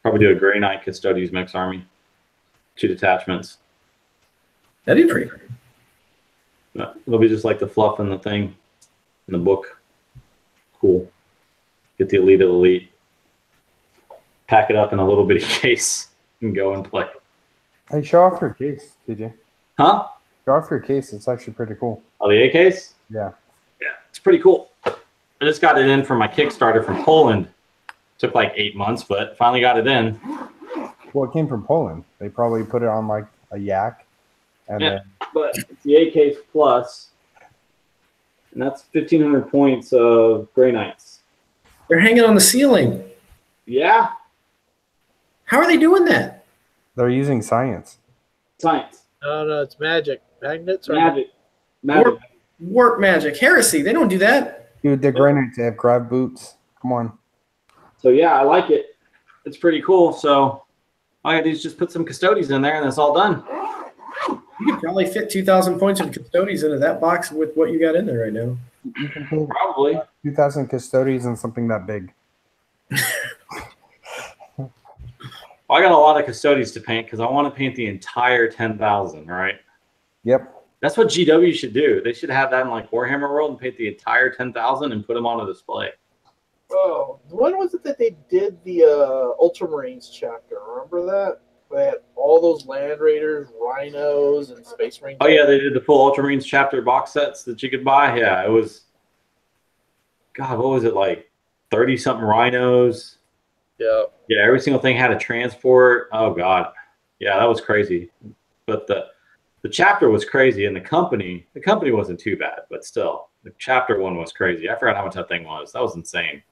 probably do a Grey Knight Custodes mix army. 2 detachments. That'd be pretty great. Yeah, it'll be just like the fluff in the thing, in the book. Cool. Get the elite of the elite. Pack it up in a little bitty case and go and play. Hey, show off your case, TJ. Huh? Show off your case. It's actually pretty cool. Oh, the A case? Yeah. Yeah, it's pretty cool. I just got it in from my Kickstarter from Poland. Took like 8 months, but finally got it in. Well, it came from Poland. They probably put it on like a yak. And Yeah, then, but it's the A case plus, and that's 1,500 points of Grey Knights. They're hanging on the ceiling. Yeah, How are they doing that? they're using science. science, No, it's magic. Magnets or magic. Warp magic. Heresy. They don't do that. Dude, they're granite to have grab boots. Come on. So yeah, I like it. It's pretty cool. So all I gotta do is just put some Custodes in there, and that's all done. You could probably fit 2,000 points of Custodes into that box with what you got in there right now. You can put Probably. 2,000 Custodes in something that big. Well, I got a lot of Custodes to paint because I want to paint the entire 10,000. Right. Yep. That's what GW should do. They should have that in like Warhammer World and paint the entire 10,000 and put them on a display. Oh, when was it that they did the Ultramarines chapter? Remember that? They had all those Land Raiders, Rhinos, and Space Marines. Oh yeah, they did the full Ultramarines chapter box sets that you could buy. Yeah, it was. God, what was it like? 30-something Rhinos. Yeah. Yeah, every single thing had a transport. Oh God, yeah, that was crazy. But the chapter was crazy, and the company wasn't too bad, but still, the chapter one was crazy. I forgot how much that thing was. That was insane.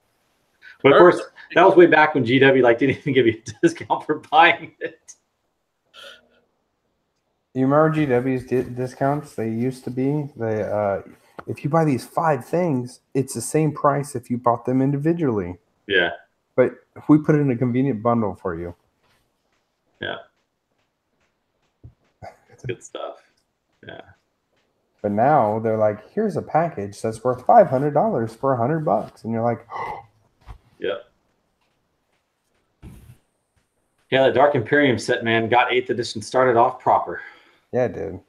But of course, that was way back when GW like didn't even give you a discount for buying it. You remember GW's discounts? They used to be. If you buy these 5 things, it's the same price if you bought them individually. Yeah, But if we put it in a convenient bundle for you, yeah, it's good stuff. Yeah. but now they're like, here's a package that's worth $500 for $100, and you're like, Yeah. Yeah, the Dark Imperium set, man, got 8th edition started off proper. yeah, dude.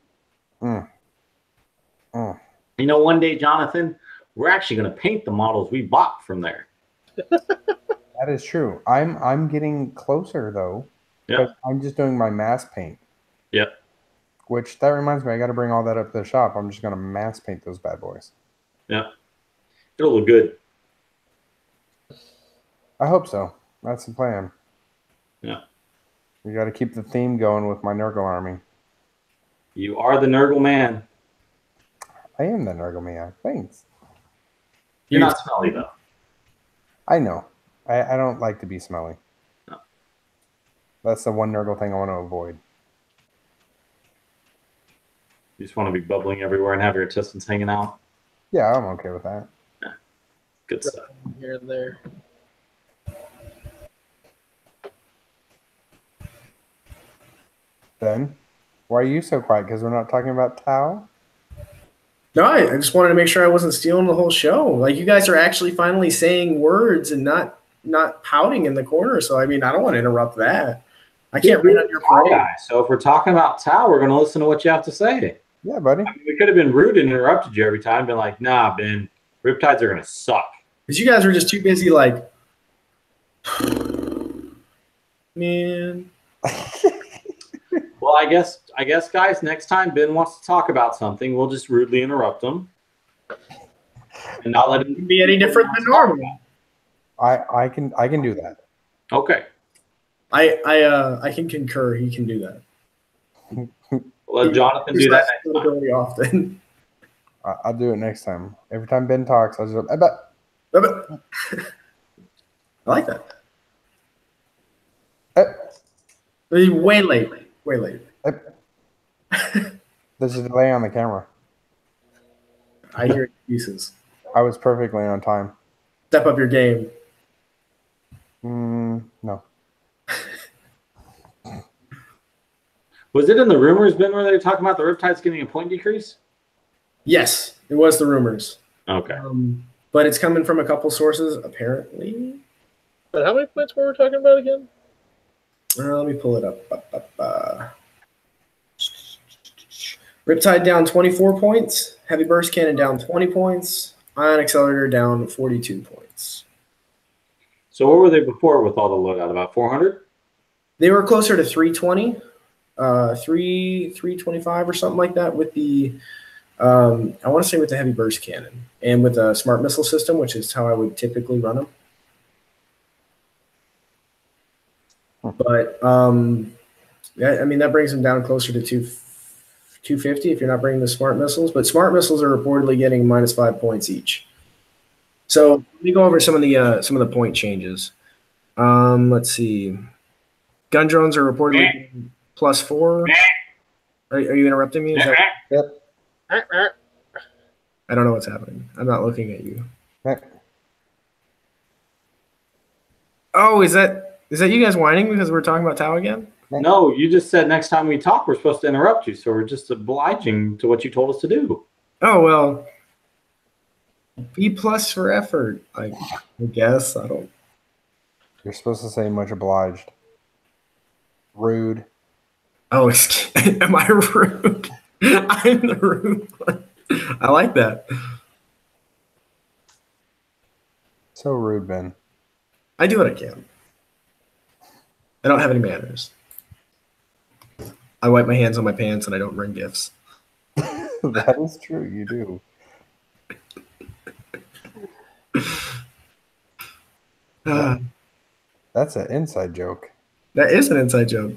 You know, one day, Jonathan, we're actually going to paint the models we bought from there. That is true. I'm getting closer though. Yeah. But I'm just doing my mass paint. Yep. Which that reminds me, I got to bring all that up to the shop. I'm just gonna mass paint those bad boys. Yeah. It'll look good. I hope so. That's the plan. Yeah. We got to keep the theme going with my Nurgle army. You are the Nurgle man. I am the Nurgle man. Thanks. You're not smelly, though. I know. I don't like to be smelly. No. That's the one Nurgle thing I want to avoid. You just want to be bubbling everywhere and have your intestines hanging out. Yeah, I'm okay with that. Good stuff. Here and there. Ben, why are you so quiet? Because we're not talking about Tau? No, I just wanted to make sure I wasn't stealing the whole show. Like, you guys are actually finally saying words and not pouting in the corner. So, I mean, I don't want to interrupt that. I can't read on your parade. So if we're talking about Tau, we're going to listen to what you have to say. Yeah, buddy. I mean, we could have been rude and interrupted you every time, been like, nah, Ben, Riptides are going to suck. Because you guys were just too busy, like, man. Well, I guess, guys, next time Ben wants to talk about something, we'll just rudely interrupt him. and not let him Wouldn't be any different than normal. I can do that. Okay. I can concur. He can do that. Let Jonathan do that next time. ability often. I'll do it next time. Every time Ben talks, I'll just I bet. I like that. Eh, Way late. There's a delay on the camera. I hear excuses. I was perfectly on time. Step up your game. No. Was it in the rumors, Ben, where they were talking about the Riptides getting a point decrease? Yes, it was the rumors. Okay. But it's coming from a couple sources, apparently. But how many points were we talking about again? Let me pull it up. Riptide down 24 points. Heavy Burst Cannon down 20 points. Ion Accelerator down 42 points. So what were they before with all the loadout? About 400? They were closer to 320, 325 or something like that with the, I want to say with the Heavy Burst Cannon and with a Smart Missile System, which is how I would typically run them. But, yeah, I mean, that brings them down closer to 250 if you're not bringing the Smart Missiles. But Smart Missiles are reportedly getting -5 points each. So let me go over some of the point changes. Let's see. Gun drones are reportedly +4. Are you interrupting me? Yep. I don't know what's happening. I'm not looking at you. Oh, is that you guys whining because we're talking about Tau again? No, you just said next time we talk, we're supposed to interrupt you. So we're just obliging to what you told us to do. Oh, well, B+ for effort, I guess. I don't. You're supposed to say much obliged. Rude. Oh, am I rude? I'm the rude one. I like that. So rude, Ben. I do what I can. I don't have any manners. I wipe my hands on my pants and I don't bring gifts. That is true. You do. That's an inside joke. That is an inside joke.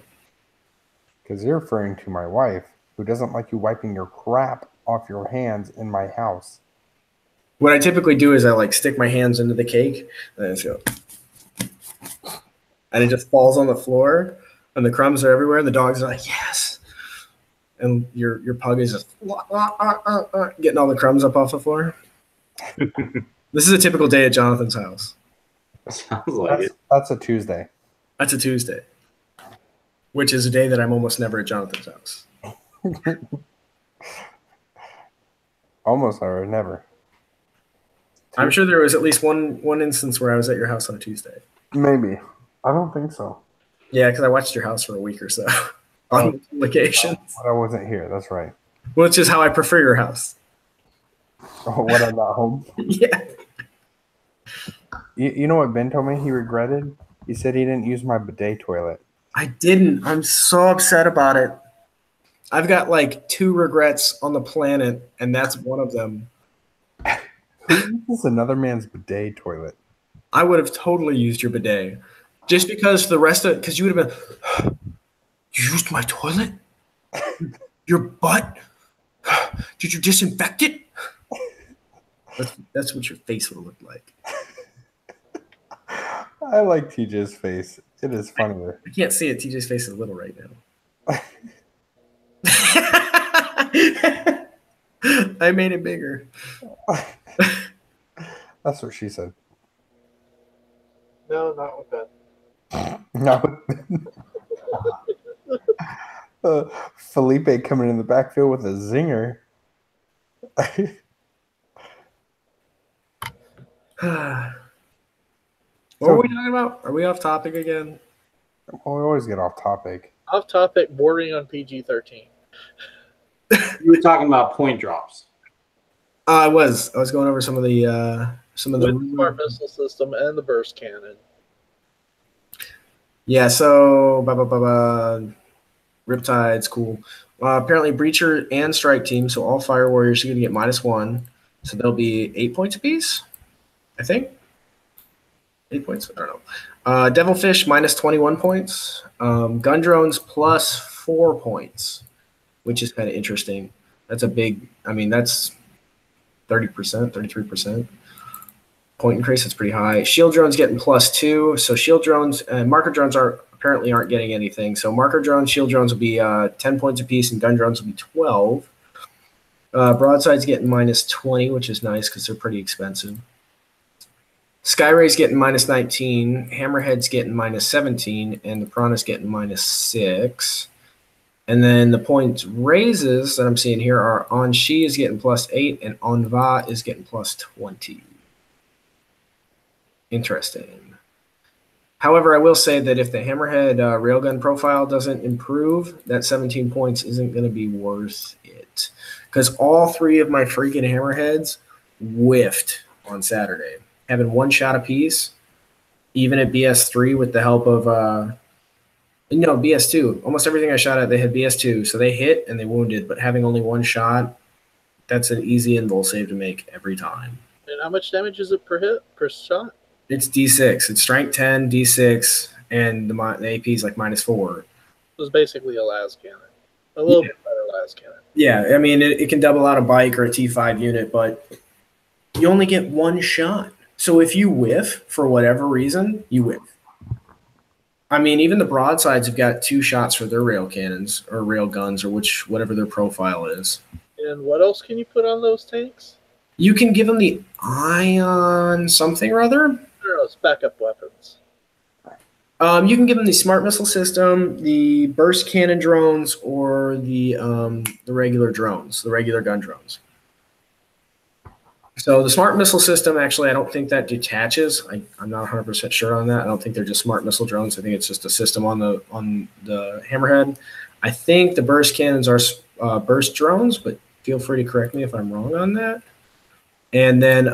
Because you're referring to my wife, who doesn't like you wiping your crap off your hands in my house. What I typically do is I stick my hands into the cake and I just go, and it just falls on the floor and the crumbs are everywhere and the dogs are like, yes. And your pug is just getting all the crumbs up off the floor. This is a typical day at Jonathan's house. Sounds like it. That's a Tuesday. That's a Tuesday, which is a day that I'm almost never at Jonathan's house. Almost or never. I'm sure there was at least one instance where I was at your house on a Tuesday. Maybe. I don't think so. Yeah, because I watched your house for a week or so on locations. But I wasn't here. That's right. Which is how I prefer your house. Oh, when I'm not home. Yeah. You know what Ben told me he regretted? He said he didn't use my bidet toilet. I didn't. I'm so upset about it. I've got 2 regrets on the planet, and that's one of them. Who uses another man's bidet toilet? I would have totally used your bidet. Just because because you would have been, you used my toilet? Your butt? Did you disinfect it? That's what your face would look like. I like TJ's face. It is funnier. I can't see it. TJ's face is little right now. I made it bigger. That's what she said. No, not with that. No. Felipe coming in the backfield with a zinger. What were we talking about? Are we off topic again? Well, we always get off topic. Off topic, bordering on PG-13. You were talking about point drops. I was going over some of the With the smart missile system and the burst cannon. Yeah, so Riptide's cool. Apparently Breacher and Strike Team, so all Fire Warriors are going to get -1. So they'll be 8 points apiece, I think. 8 points? I don't know. Devilfish minus 21 points. Gun drones plus 4 points, which is kind of interesting. That's a big, I mean, that's 30%, 33%. Point increase, that's pretty high. Shield drones getting +2. So shield drones and marker drones apparently aren't getting anything. So marker drones, shield drones will be 10 points apiece, and gun drones will be 12. Broadside's getting -20, which is nice because they're pretty expensive. Skyray's getting -19. Hammerhead's getting -17, and the Piranha's getting -6. And then the points raises that I'm seeing here are On Shi is getting +8, and On Va is getting +20. Interesting. However, I will say that if the Hammerhead railgun profile doesn't improve, that 17 points isn't going to be worth it. Because all 3 of my freaking Hammerheads whiffed on Saturday, having 1 shot apiece, even at BS3 with the help of no, BS2. Almost everything I shot at, they had BS2. So they hit and they wounded, but having only 1 shot, that's an easy invul save to make every time. And how much damage is it per hit, per shot? It's D6. It's strength 10, D6, and the AP is like -4. It was basically a las cannon. A little bit better las cannon. Yeah, I mean, it can double out a bike or a T5 unit, but you only get 1 shot. So if you whiff for whatever reason, you whiff. I mean, even the broadsides have got 2 shots for their rail cannons or rail guns or whatever their profile is. And what else can you put on those tanks? You can give them the ion something or other. I don't know, it's backup weapons. You can give them the smart missile system, the burst cannon drones, or the regular drones, the regular gun drones. So the smart missile system, actually, I don't think that detaches. I'm not 100% sure on that. I don't think they're just smart missile drones. I think it's just a system on the Hammerhead. I think the burst cannons are burst drones, but feel free to correct me if I'm wrong on that. And then,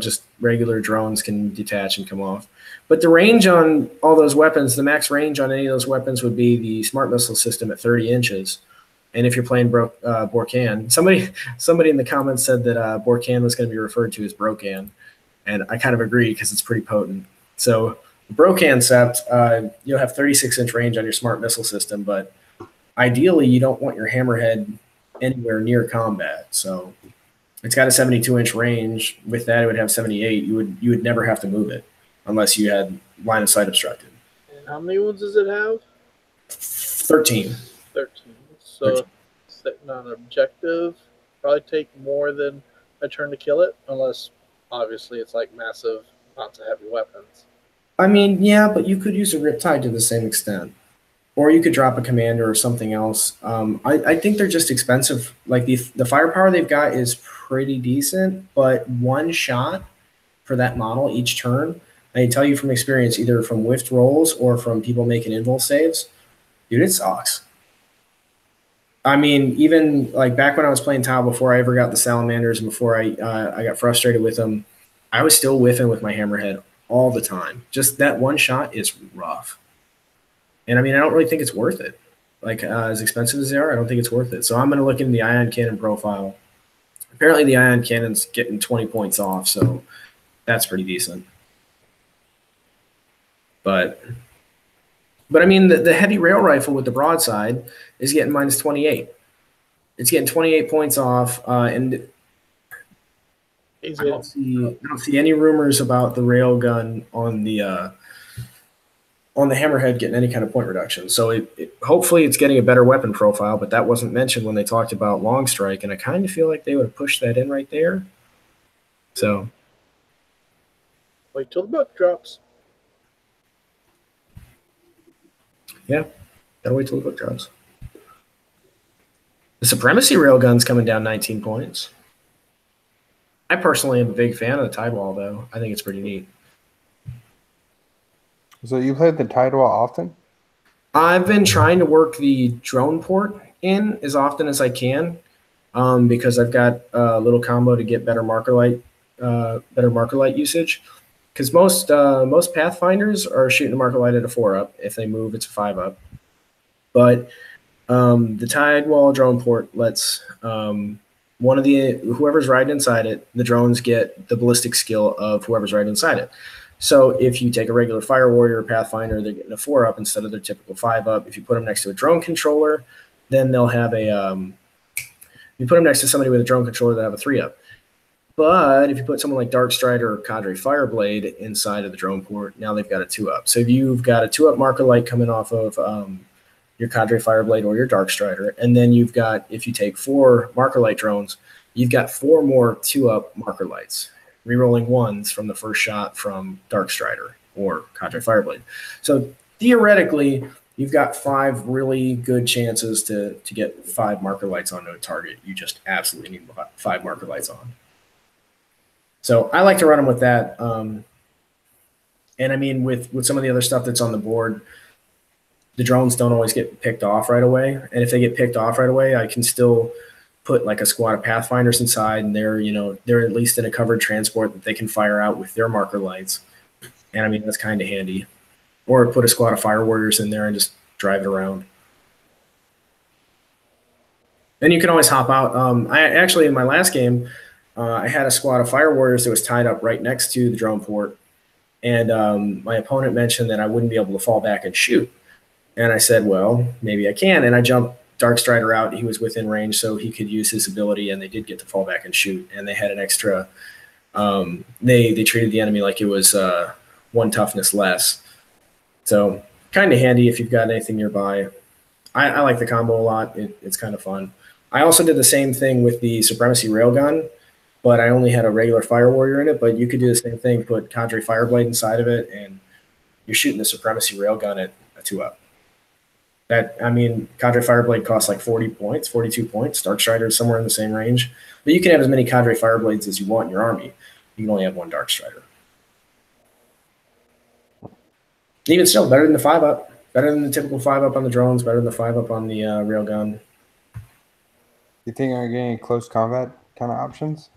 just regular drones can detach and come off. But the range on all those weapons, the max range on any of those weapons would be the smart missile system at 30 inches. And if you're playing Borkan, somebody in the comments said that Borkan was going to be referred to as Brokan. And I kind of agree because it's pretty potent. So Brokan sept, you'll have 36-inch range on your smart missile system, but ideally you don't want your Hammerhead anywhere near combat. So it's got a 72-inch range. With that, it would have 78. You would never have to move it unless you had line of sight obstructed. And how many wounds does it have? 13. 13. So sitting on objective probably take more than a turn to kill it, unless obviously it's like massive amounts of heavy weapons. I mean, yeah, but you could use a Riptide to the same extent. Or you could drop a commander or something else. I think they're just expensive. Like the firepower they've got is pretty decent, but 1 shot for that model each turn, I can tell you from experience, either from whiffed rolls or from people making invul saves, dude, it sucks. I mean, even like back when I was playing Tau before I ever got the Salamanders and before I got frustrated with them, I was still whiffing with my Hammerhead all the time. Just that 1 shot is rough. And I mean, I don't really think it's worth it. Like as expensive as they are, I don't think it's worth it. So I'm going to look into the ion cannon profile. Apparently the ion cannon's getting 20 points off, so that's pretty decent. But I mean, the heavy rail rifle with the broadside is getting -28. It's getting 28 points off, and I don't see any rumors about the rail gun on the Hammerhead getting any kind of point reduction. So hopefully it's getting a better weapon profile, but that wasn't mentioned when they talked about long strike, and I kind of feel like they would have pushed that in right there. So wait till the book drops. Yeah, gotta wait till the book drops. The Supremacy Railgun's coming down 19 points. I personally am a big fan of the Tidewall, though. I think it's pretty neat. So you play the Tidewall often? I've been trying to work the drone port in as often as I can because I've got a little combo to get better marker light usage. Because most Pathfinders are shooting a marker light at a 4-up. If they move, it's a 5-up. But the Tidewall drone port lets whoever's riding inside it, the drones get the ballistic skill of whoever's riding inside it. So if you take a regular Fire Warrior or Pathfinder, they're getting a 4-up instead of their typical 5-up. If you put them next to a drone controller, then they'll have a you put them next to somebody with a drone controller, they'll have a 3-up. But if you put someone like Darkstrider or Cadre Fireblade inside of the drone port, now they've got a 2-up. So if you've got a 2-up marker light coming off of your Cadre Fireblade or your Darkstrider, and then you've got, if you take 4 marker light drones, you've got 4 more 2-up marker lights, rerolling 1s from the first shot from Darkstrider or Cadre Fireblade. So theoretically, you've got 5 really good chances to get 5 marker lights onto a target. You just absolutely need 5 marker lights on. So I like to run them with that. And I mean, with some of the other stuff that's on the board, the drones don't always get picked off right away. And if they get picked off right away, I can still put like a squad of Pathfinders inside, and they're at least in a covered transport that they can fire out with their marker lights. And I mean, that's kind of handy. Or put a squad of Fire Warriors in there and just drive it around. Then you can always hop out. I actually, in my last game, I had a squad of Fire Warriors that was tied up right next to the drone port. And my opponent mentioned that I wouldn't be able to fall back and shoot. And I said, well, maybe I can. And I jumped Darkstrider out. He was within range, so he could use his ability, and they did get to fall back and shoot. And they had an extra they treated the enemy like it was 1 toughness less. So kind of handy if you've got anything nearby. I like the combo a lot. It's kind of fun. I also did the same thing with the Supremacy Railgun, but I only had a regular Fire Warrior in it. But you could do the same thing, put Cadre Fireblade inside of it, and you're shooting the Supremacy Railgun at a 2-up. Cadre Fireblade costs like 40 points, 42 points. Darkstrider is somewhere in the same range. But you can have as many Cadre Fireblades as you want in your army. You can only have 1 Darkstrider. Even still, better than the 5-up. Better than the typical 5-up on the drones. Better than the 5-up on the railgun. You think I'm getting close combat kind of options?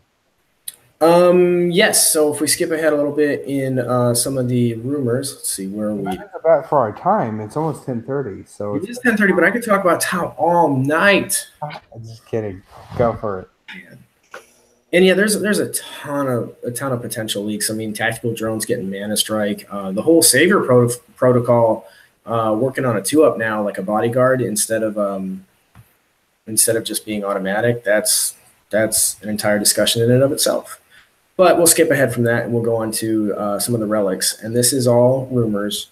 Yes. So if we skip ahead a little bit in some of the rumors, let's see where we. Not about for our time. It's almost 10:30. So it is 10:30, but I could talk about Tau all night. I'm just kidding. Go for it. Man. And yeah, there's a ton of potential leaks. I mean, tactical drones getting Mana Strike. The whole Savior protocol working on a 2-up now, like a bodyguard instead of just being automatic. That's an entire discussion in and of itself. But we'll skip ahead from that, and we'll go on to some of the relics. And this is all rumors.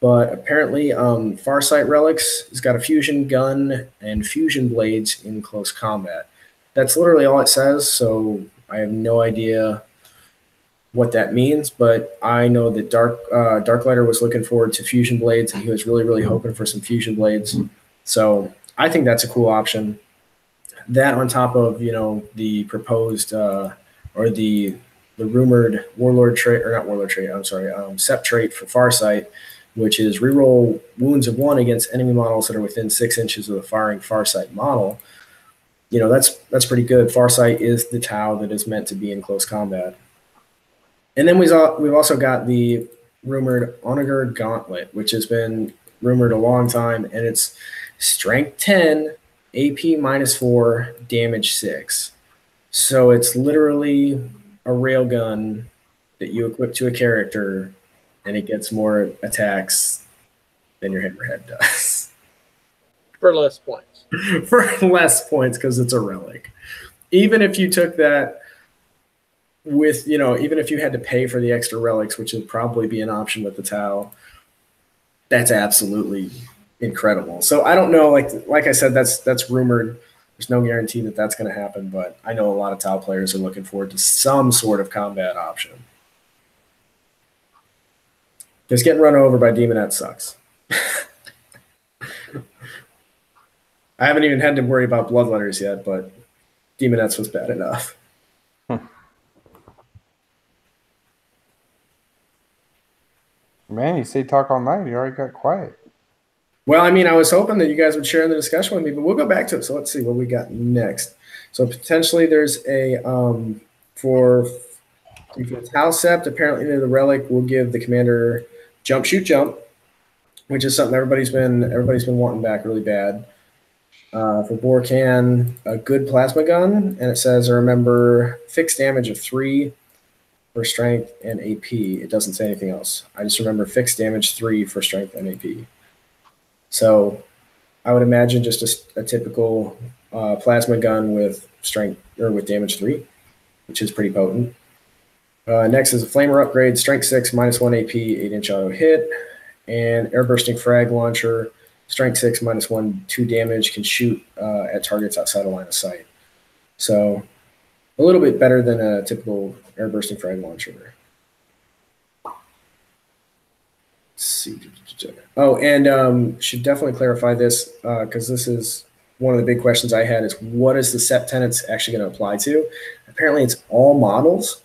But apparently, Farsight Relics has got a fusion gun and fusion blades in close combat. That's literally all it says, so I have no idea what that means. But I know that Darklighter was looking forward to fusion blades, and he was really, really hoping for some fusion blades. So I think that's a cool option. That on top of, the proposed or the rumored Warlord trait, or not Warlord trait, I'm sorry, Sept trait for Farsight, which is reroll wounds of 1 against enemy models that are within 6 inches of the firing Farsight model. That's pretty good. Farsight is the Tau that is meant to be in close combat. And then we've also got the rumored Onager Gauntlet, which has been rumored a long time, and it's strength 10, AP -4, damage 6. So it's literally a railgun that you equip to a character, and it gets more attacks than your hammerhead does. For less points. For less points, because it's a relic. Even if you took that with, even if you had to pay for the extra relics, which would probably be an option with the Tau, that's absolutely incredible. So I don't know, like I said, that's rumored. There's no guarantee that that's going to happen, but I know a lot of Tau players are looking forward to some sort of combat option. Just getting run over by Demonette sucks. I haven't even had to worry about Bloodletters yet, but Demonette's was bad enough. Man, you say talk all night. You already got quiet. Well, I mean, I was hoping that you guys would share in the discussion with me, but we'll go back to it. So let's see what we got next. So potentially there's a for Tau Sept, apparently the relic will give the commander jump, shoot, jump, which is something everybody's been wanting back really bad. For Borkan, a good plasma gun, and it says, I remember fixed damage of 3 for strength and AP. It doesn't say anything else. I just remember fixed damage 3 for strength and AP. So I would imagine just a typical plasma gun with strength or with damage 3, which is pretty potent. Next is a flamer upgrade, strength 6, -1 AP, 8-inch auto hit, and air bursting frag launcher, strength 6, -1, 2 damage, can shoot at targets outside of line of sight. So a little bit better than a typical air bursting frag launcher. Let's see. Oh, and should definitely clarify this because this is one of the big questions I had is what is the SEP tenets actually going to apply to? Apparently it's all models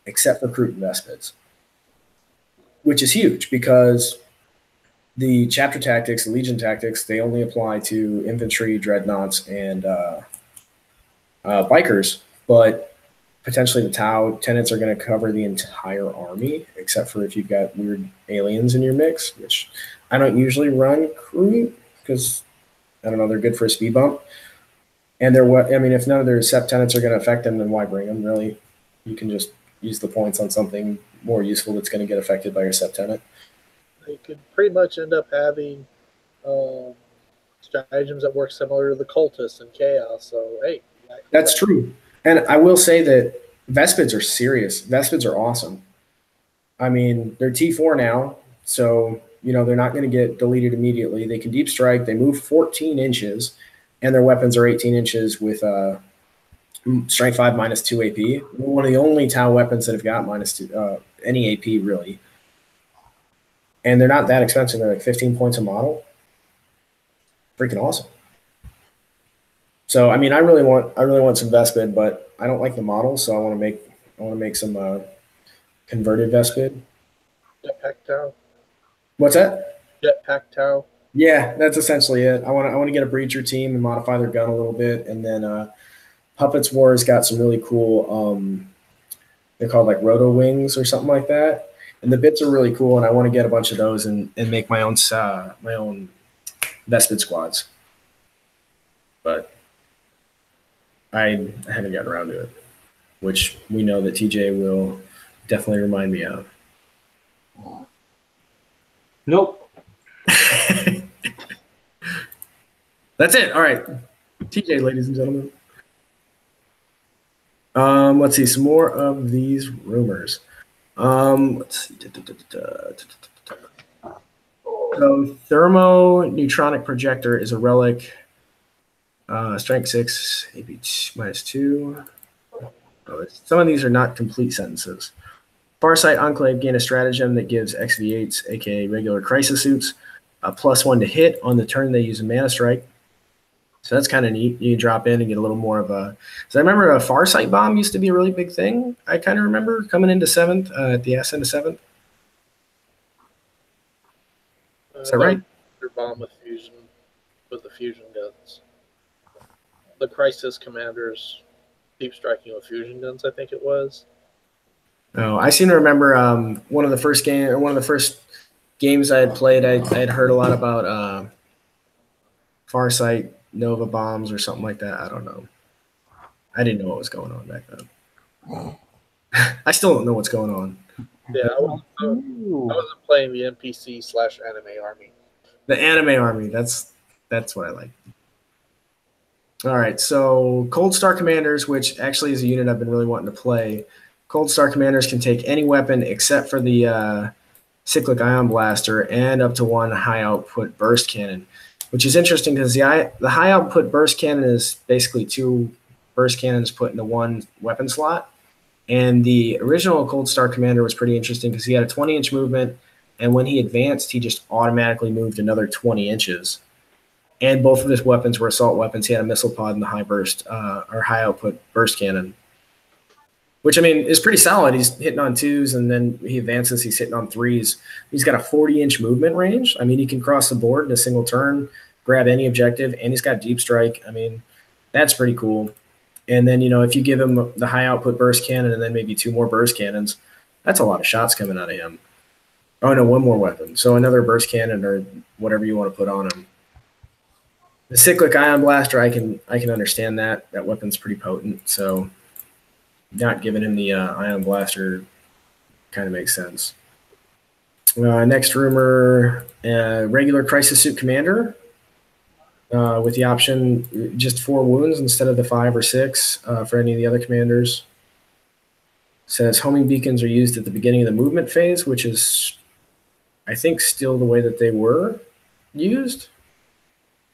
except for Recruit and Vespids, which is huge because the chapter tactics, the Legion tactics, they only apply to infantry, dreadnoughts, and bikers, but potentially the Tau tenets are going to cover the entire army, except for if you've got weird aliens in your mix, which I don't usually run crew because, I don't know, they're good for a speed bump. And they're what, I mean, if none of their SEP tenets are going to affect them, then why bring them, really? You can just use the points on something more useful that's going to get affected by your SEP tenet. You could pretty much end up having stratagems that work similar to the cultists and chaos. So, hey. That's true. And I will say that Vespids are serious. Vespids are awesome. I mean, they're T4 now, so, you know, they're not going to get deleted immediately. They can deep strike. They move 14 inches, and their weapons are 18 inches with strength 5 -2 AP. One of the only Tau weapons that have got -2 any AP, really. And they're not that expensive. They're like 15 points a model. Freaking awesome. So I mean, I really want some Vespid, but I don't like the model, so I want to make some converted Vespid. Jetpack Tau. What's that? Jetpack Tau. Yeah, that's essentially it. I want to get a breacher team and modify their gun a little bit, and then Puppets War's got some really cool. They're called like roto wings or something like that. And the bits are really cool, and I want to get a bunch of those and make my own Vespid squads. But I haven't gotten around to it, which we know that TJ will definitely remind me of. Nope. That's it. All right. TJ, ladies and gentlemen. Let's see some more of these rumors. Let's see. So thermoneutronic projector is a relic. Strength 6, AP -2. Oh, some of these are not complete sentences. Farsight Enclave gain a stratagem that gives XV8s, aka regular crisis suits, a +1 to hit on the turn they use a mana strike. So that's kind of neat. You drop in and get a little more of a. So I remember a Farsight bomb used to be a really big thing. I kind of remember coming into 7th at the ascent of 7th. Is that right? Your bomb with the fusion guns. The Crisis Commanders deep striking with fusion guns, I think it was. Oh, I seem to remember one of the first games I had played. I had heard a lot about Farsight Nova bombs or something like that. I don't know. I didn't know what was going on back then. I still don't know what's going on. Yeah, I wasn't playing the NPC/anime army. The anime army. That's what I like. All right, so Cold Star Commanders, which actually is a unit I've been really wanting to play. Cold Star Commanders can take any weapon except for the Cyclic Ion Blaster and up to 1 high output burst cannon, which is interesting because the high output burst cannon is basically 2 burst cannons put into 1 weapon slot. And the original Cold Star Commander was pretty interesting because he had a 20-inch movement, and when he advanced, he just automatically moved another 20 inches. And both of his weapons were assault weapons. He had a missile pod and the high burst or high output burst cannon, which I mean is pretty solid. He's hitting on 2s, and then he advances. He's hitting on 3s. He's got a 40-inch movement range. I mean, he can cross the board in a single turn, grab any objective, and he's got deep strike. I mean, that's pretty cool. And then, you know, if you give him the high output burst cannon and then maybe 2 more burst cannons, that's a lot of shots coming out of him. Oh, no, 1 more weapon. So another burst cannon or whatever you want to put on him. The cyclic ion blaster, I can understand that. That weapon's pretty potent, so not giving him the ion blaster kind of makes sense. Next rumor, regular crisis suit commander with the option just 4 wounds instead of the 5 or 6 for any of the other commanders. Says homing beacons are used at the beginning of the movement phase, which is, I think, still the way that they were used.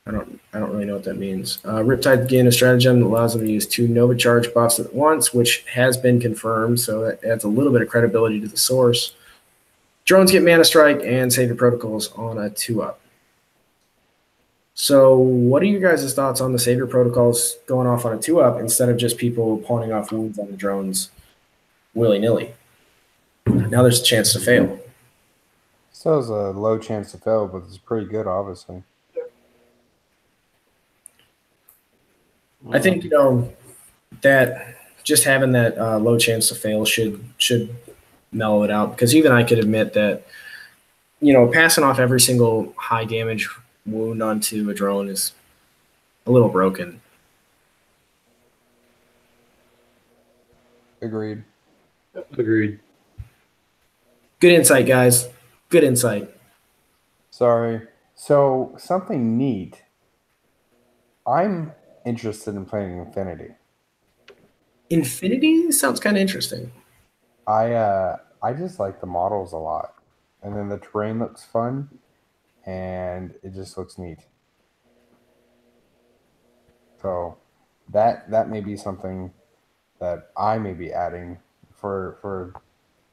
I don't really know what that means. Riptide gain a stratagem that allows them to use 2 Nova Charge buffs at once, which has been confirmed, so that adds a little bit of credibility to the source. Drones get Mana Strike and Savior Protocols on a 2-up. So what are you guys' thoughts on the Savior Protocols going off on a 2-up instead of just people pawning off wounds on the drones willy-nilly? Now there's a chance to fail. Still has a low chance to fail, but it's pretty good, obviously. I think, that just having that low chance to fail should mellow it out, because even I could admit that, passing off every single high damage wound onto a drone is a little broken. Agreed. Agreed. Good insight, guys. Good insight. Sorry. So, something neat. I'm interested in playing Infinity. Infinity sounds kind of interesting. I just like the models a lot, and then the terrain looks fun, and it just looks neat. So that may be something that I may be adding for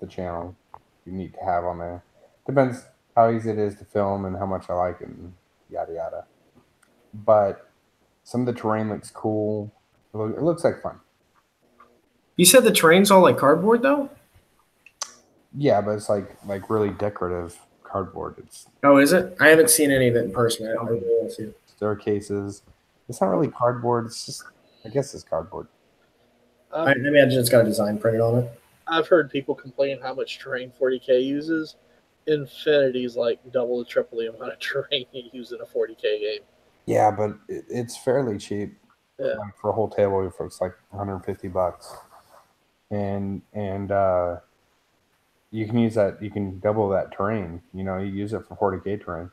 the channel. You need to have on there. Depends how easy it is to film and how much I like it, and yada yada. But some of the terrain looks cool. It looks like fun. You said the terrain's all like cardboard, though? Yeah, but it's like really decorative cardboard. It's Oh, is it? I haven't seen any of it in person. I really want to see it. staircases. It's not really cardboard. It's just, I guess it's cardboard. I imagine it's got a design printed on it. I've heard people complain how much terrain 40K uses. Infinity's like double to triple the amount of terrain you use in a 40K game. Yeah, but it's fairly cheap. Yeah. Like for a whole table, for it's like $150, and you can use that. You can double that terrain. You use it for 40K terrain.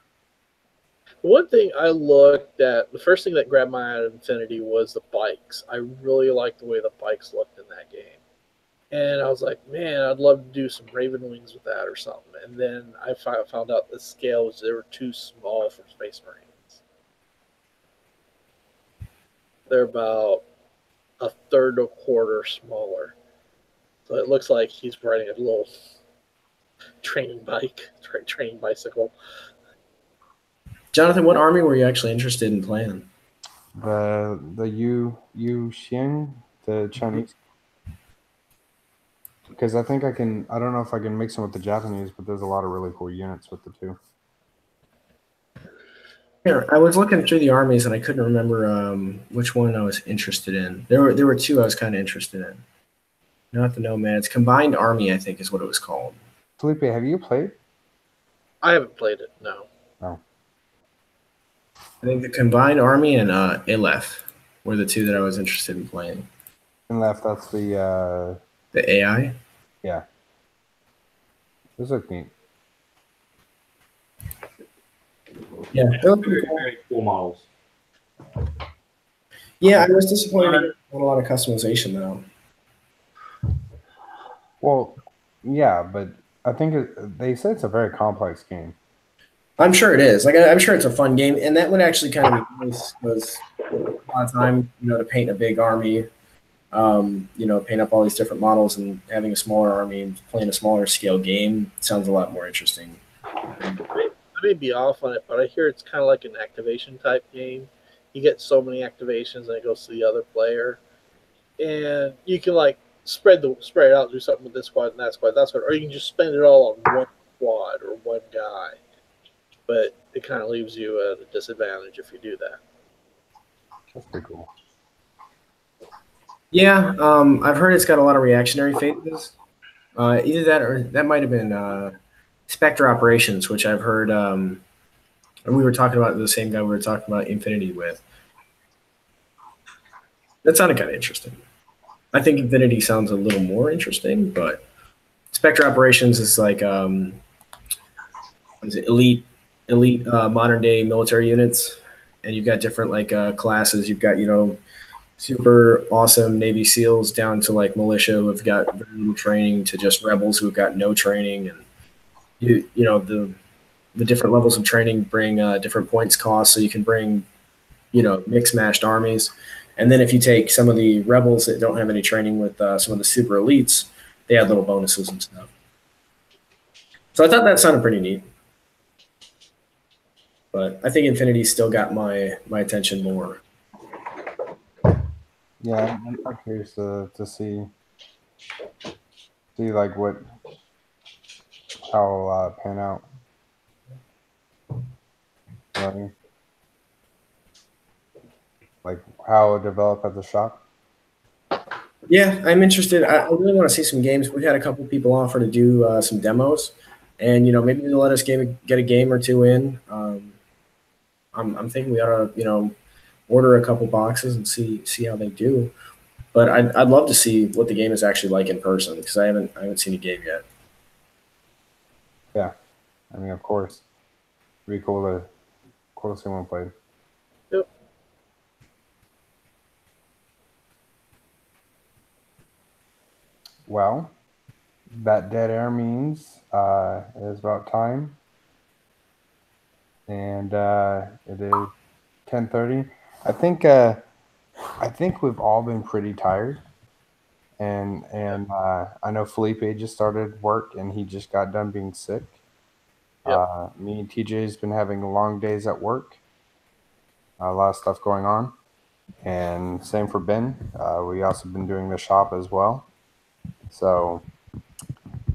One thing I looked at, the first thing that grabbed my eye at Infinity was the bikes. I really liked the way the bikes looked in that game. And I was like, man, I'd love to do some Raven Wings with that or something. And then I found out the scale was they were too small for Space Marines. They're about a third to a quarter smaller. So it looks like he's riding a little training bicycle. Jonathan, what army were you actually interested in playing? The Yu Xiang, the Chinese. Because I think I don't know if I can mix them with the Japanese, but there's a lot of really cool units with the two. Here, I was looking through the armies and I couldn't remember which one I was interested in. There were 2 I was kind of interested in. Not the Nomads. Combined Army, I think, is what it was called. Felipe, have you played? I haven't played it, no. No. I think the Combined Army and Aleph were the 2 that I was interested in playing. And that's the AI? Yeah. Those look neat. Yeah, Very cool models. Yeah, I was disappointed on a lot of customization, though. Well, yeah, but I think they said it's a very complex game. I'm sure it is. Like, I'm sure it's a fun game, and that would actually kind of be nice because a lot of time, to paint a big army, paint up all these different models, and having a smaller army and playing a smaller scale game sounds a lot more interesting. I may be off on it, but I hear it's kind of like an activation type game. You get so many activations, and it goes to the other player, and you can like spread it out, do something with this squad and that squad, or you can just spend it all on one squad or one guy. But it kind of leaves you at a disadvantage if you do that. That's pretty cool. Yeah, I've heard it's got a lot of reactionary phases. Either that or that might have been Spectre Operations, which I've heard And we were talking about the same guy we were talking about Infinity with. That sounded kind of interesting. I think Infinity sounds a little more interesting, but Spectre Operations is like what is it, elite modern day military units, and you've got different like classes. You've got super awesome Navy SEALs down to like militia who have got very little training to just rebels who have got no training, and the different levels of training bring different points cost, so you can bring mixed matched armies. And then if you take some of the rebels that don't have any training with some of the super elites, they add little bonuses and stuff. So I thought that sounded pretty neat. But I think Infinity still got my attention more. Yeah, I'm curious to see like how pan out. Right? Like how it develop at the shop. Yeah, I'm interested. I really want to see some games. We've had a couple people offer to do some demos, and maybe they'll let us get a game or two in. I'm thinking we ought to order a couple boxes and see how they do. But I'd love to see what the game is actually like in person, because I haven't seen a game yet. Yeah, I mean, of course, it'd be cool to see one played. Yep. Well, that dead air means it is about time, and it is 10:30. I think we've all been pretty tired, and I know Felipe just started work and he just got done being sick. Yep. Me and TJ's been having long days at work, a lot of stuff going on, and same for Ben. We also been doing the shop as well. So,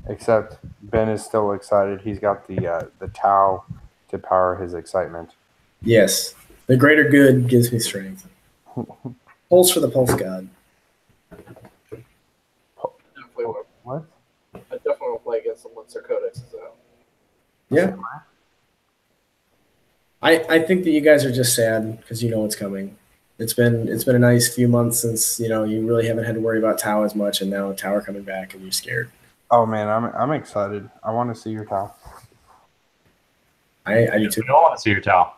except Ben is still excited. He's got the Tau to power his excitement. Yes, the greater good gives me strength. Pulse for the pulse god. What? I definitely want to play against them once their codex is out. Yeah. I think that you guys are just sad because you know what's coming. It's been a nice few months since you really haven't had to worry about Tau as much, and now Tau are coming back and you're scared. Oh man, I'm excited. I want to see your Tau. I do too. We don't want to see your towel.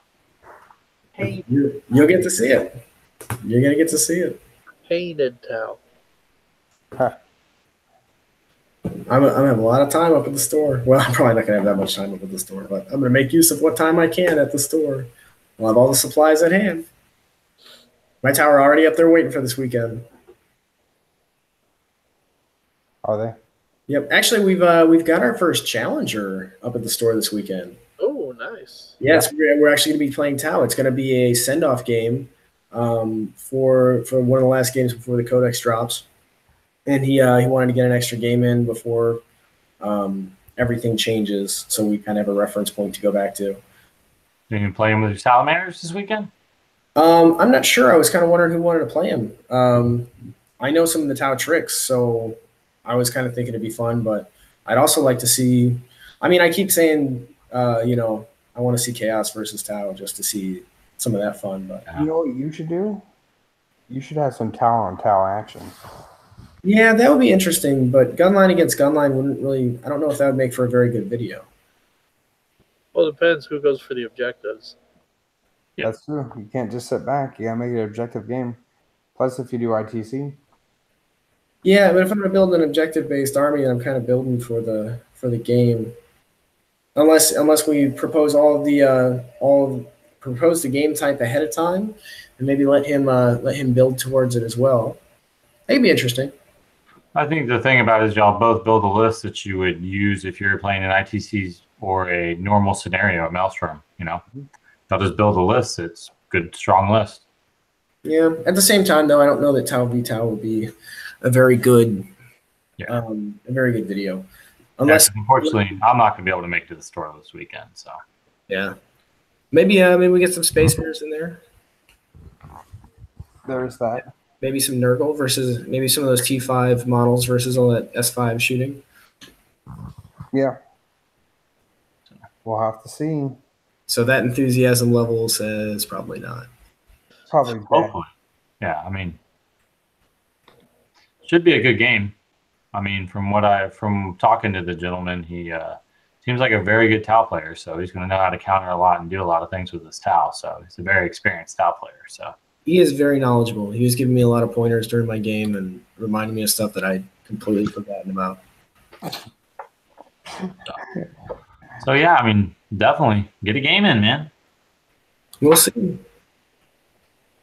Painted, You'll get to see it. You're gonna get to see it. painted Tau. I'm gonna have a lot of time up at the store. Well, I'm probably not gonna have that much time up at the store, but I'm gonna make use of what time I can at the store. I'll have all the supplies at hand. My tower already up there waiting for this weekend. Are they? Yep. Actually, we've got our first challenger up at the store this weekend. Oh, nice. Yes, we're actually going to be playing Tau. It's going to be a send-off game for one of the last games before the codex drops, and he wanted to get an extra game in before everything changes, so we kind of have a reference point to go back to. Are you playing with your salamanders this weekend? I'm not sure. I was kind of wondering who wanted to play him. I know some of the Tau tricks, so I was kind of thinking it'd be fun, but I'd also like to see. I mean, I keep saying, I want to see Chaos versus Tau just to see some of that fun. But You know what you should do? You should have some Tau on Tau action. yeah, that would be interesting. But gunline against gunline wouldn't really. I don't know if that would make for a very good video. Well, it depends who goes for the objectives. Yeah. That's true. You can't just sit back. You gotta make it an objective game. Plus, if you do ITC, Yeah, but if I'm going to build an objective-based army, I'm kind of building for the game. Unless we propose propose the game type ahead of time, and maybe let him build towards it as well. That'd be interesting. I think the thing about it is y'all both build a list that you would use if you're playing an ITC or a normal scenario at Maelstrom. They'll just build a list. It's good, strong list. Yeah. At the same time, though, I don't know that Tau v Tau would be a very good, video. Unless, unfortunately, I'm not going to be able to make it to the store this weekend. So yeah, maybe we get some Space Bears in there. there's that. Maybe some Nurgle versus maybe some of those T5 models versus all that S5 shooting. Yeah. We'll have to see. So that enthusiasm level says probably not. Probably bad. Hopefully. Yeah, I mean, should be a good game. I mean, from talking to the gentleman, he seems like a very good Tau player. So he's going to know how to counter a lot and do a lot of things with his Tau. So he's a very experienced Tau player. So He is very knowledgeable. He was giving me a lot of pointers during my game and reminding me of stuff that I'd completely forgotten about. So yeah, I mean, definitely get a game in, man. We'll see.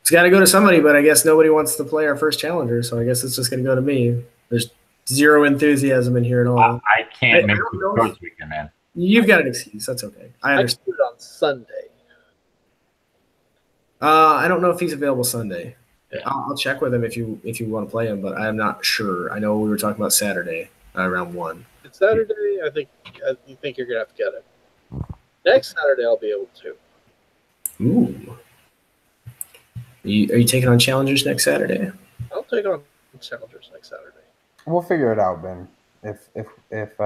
It's got to go to somebody, but I guess nobody wants to play our first challenger, so I guess it's just going to go to me. There's zero enthusiasm in here at all. I can't I make don't it know towards the weekend, man. You've got an excuse. That's okay. I I can understand. do it on Sunday. I don't know if he's available Sunday. Yeah. I'll check with him if you want to play him, but I'm not sure. I know we were talking about Saturday around 1. It's Saturday. I think you're gonna have to get it. Next Saturday, I'll be able to. Ooh. Are you taking on challengers next Saturday? I'll take on challengers next Saturday. We'll figure it out, Ben. If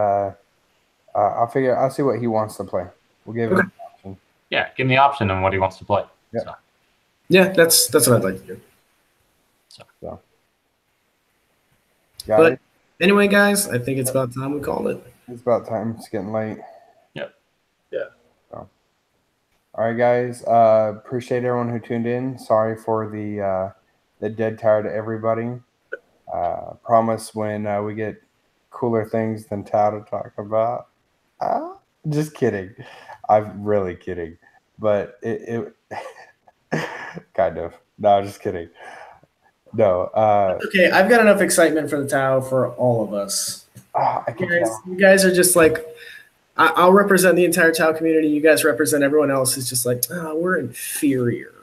I'll see what he wants to play. We'll give him an option. Yeah, give him the option on what he wants to play. Yeah. So, Yeah, that's what I'd like to do. Got But it. anyway, guys, I think it's about time we called it. It's about time. It's getting late. Yep. Yeah. So, all right, guys. Appreciate everyone who tuned in. Sorry for the dead tired to everybody. Promise when we get cooler things than Tao to talk about. Just kidding. I'm really kidding. But it kind of. No, just kidding. No. Okay, I've got enough excitement for the Tau for all of us. I can tell. You guys are just like, I'll represent the entire Tau community. You guys represent everyone else. It's just like, we're inferior.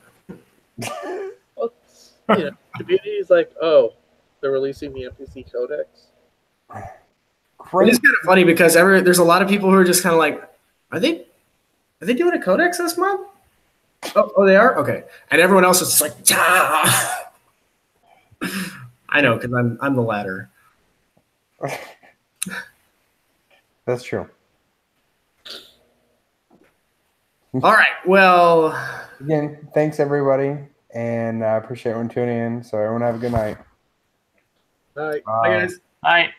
Well, the community is like, oh, they're releasing the NPC codex. It is kind of funny because there's a lot of people who are just kind of like, are they doing a codex this month? Oh, they are? Okay. And everyone else is just like, I know, because I'm the latter. That's true. All right. Well, Again, thanks everybody, and I appreciate everyone tuning in. So everyone have a good night. All right. bye, guys. all right.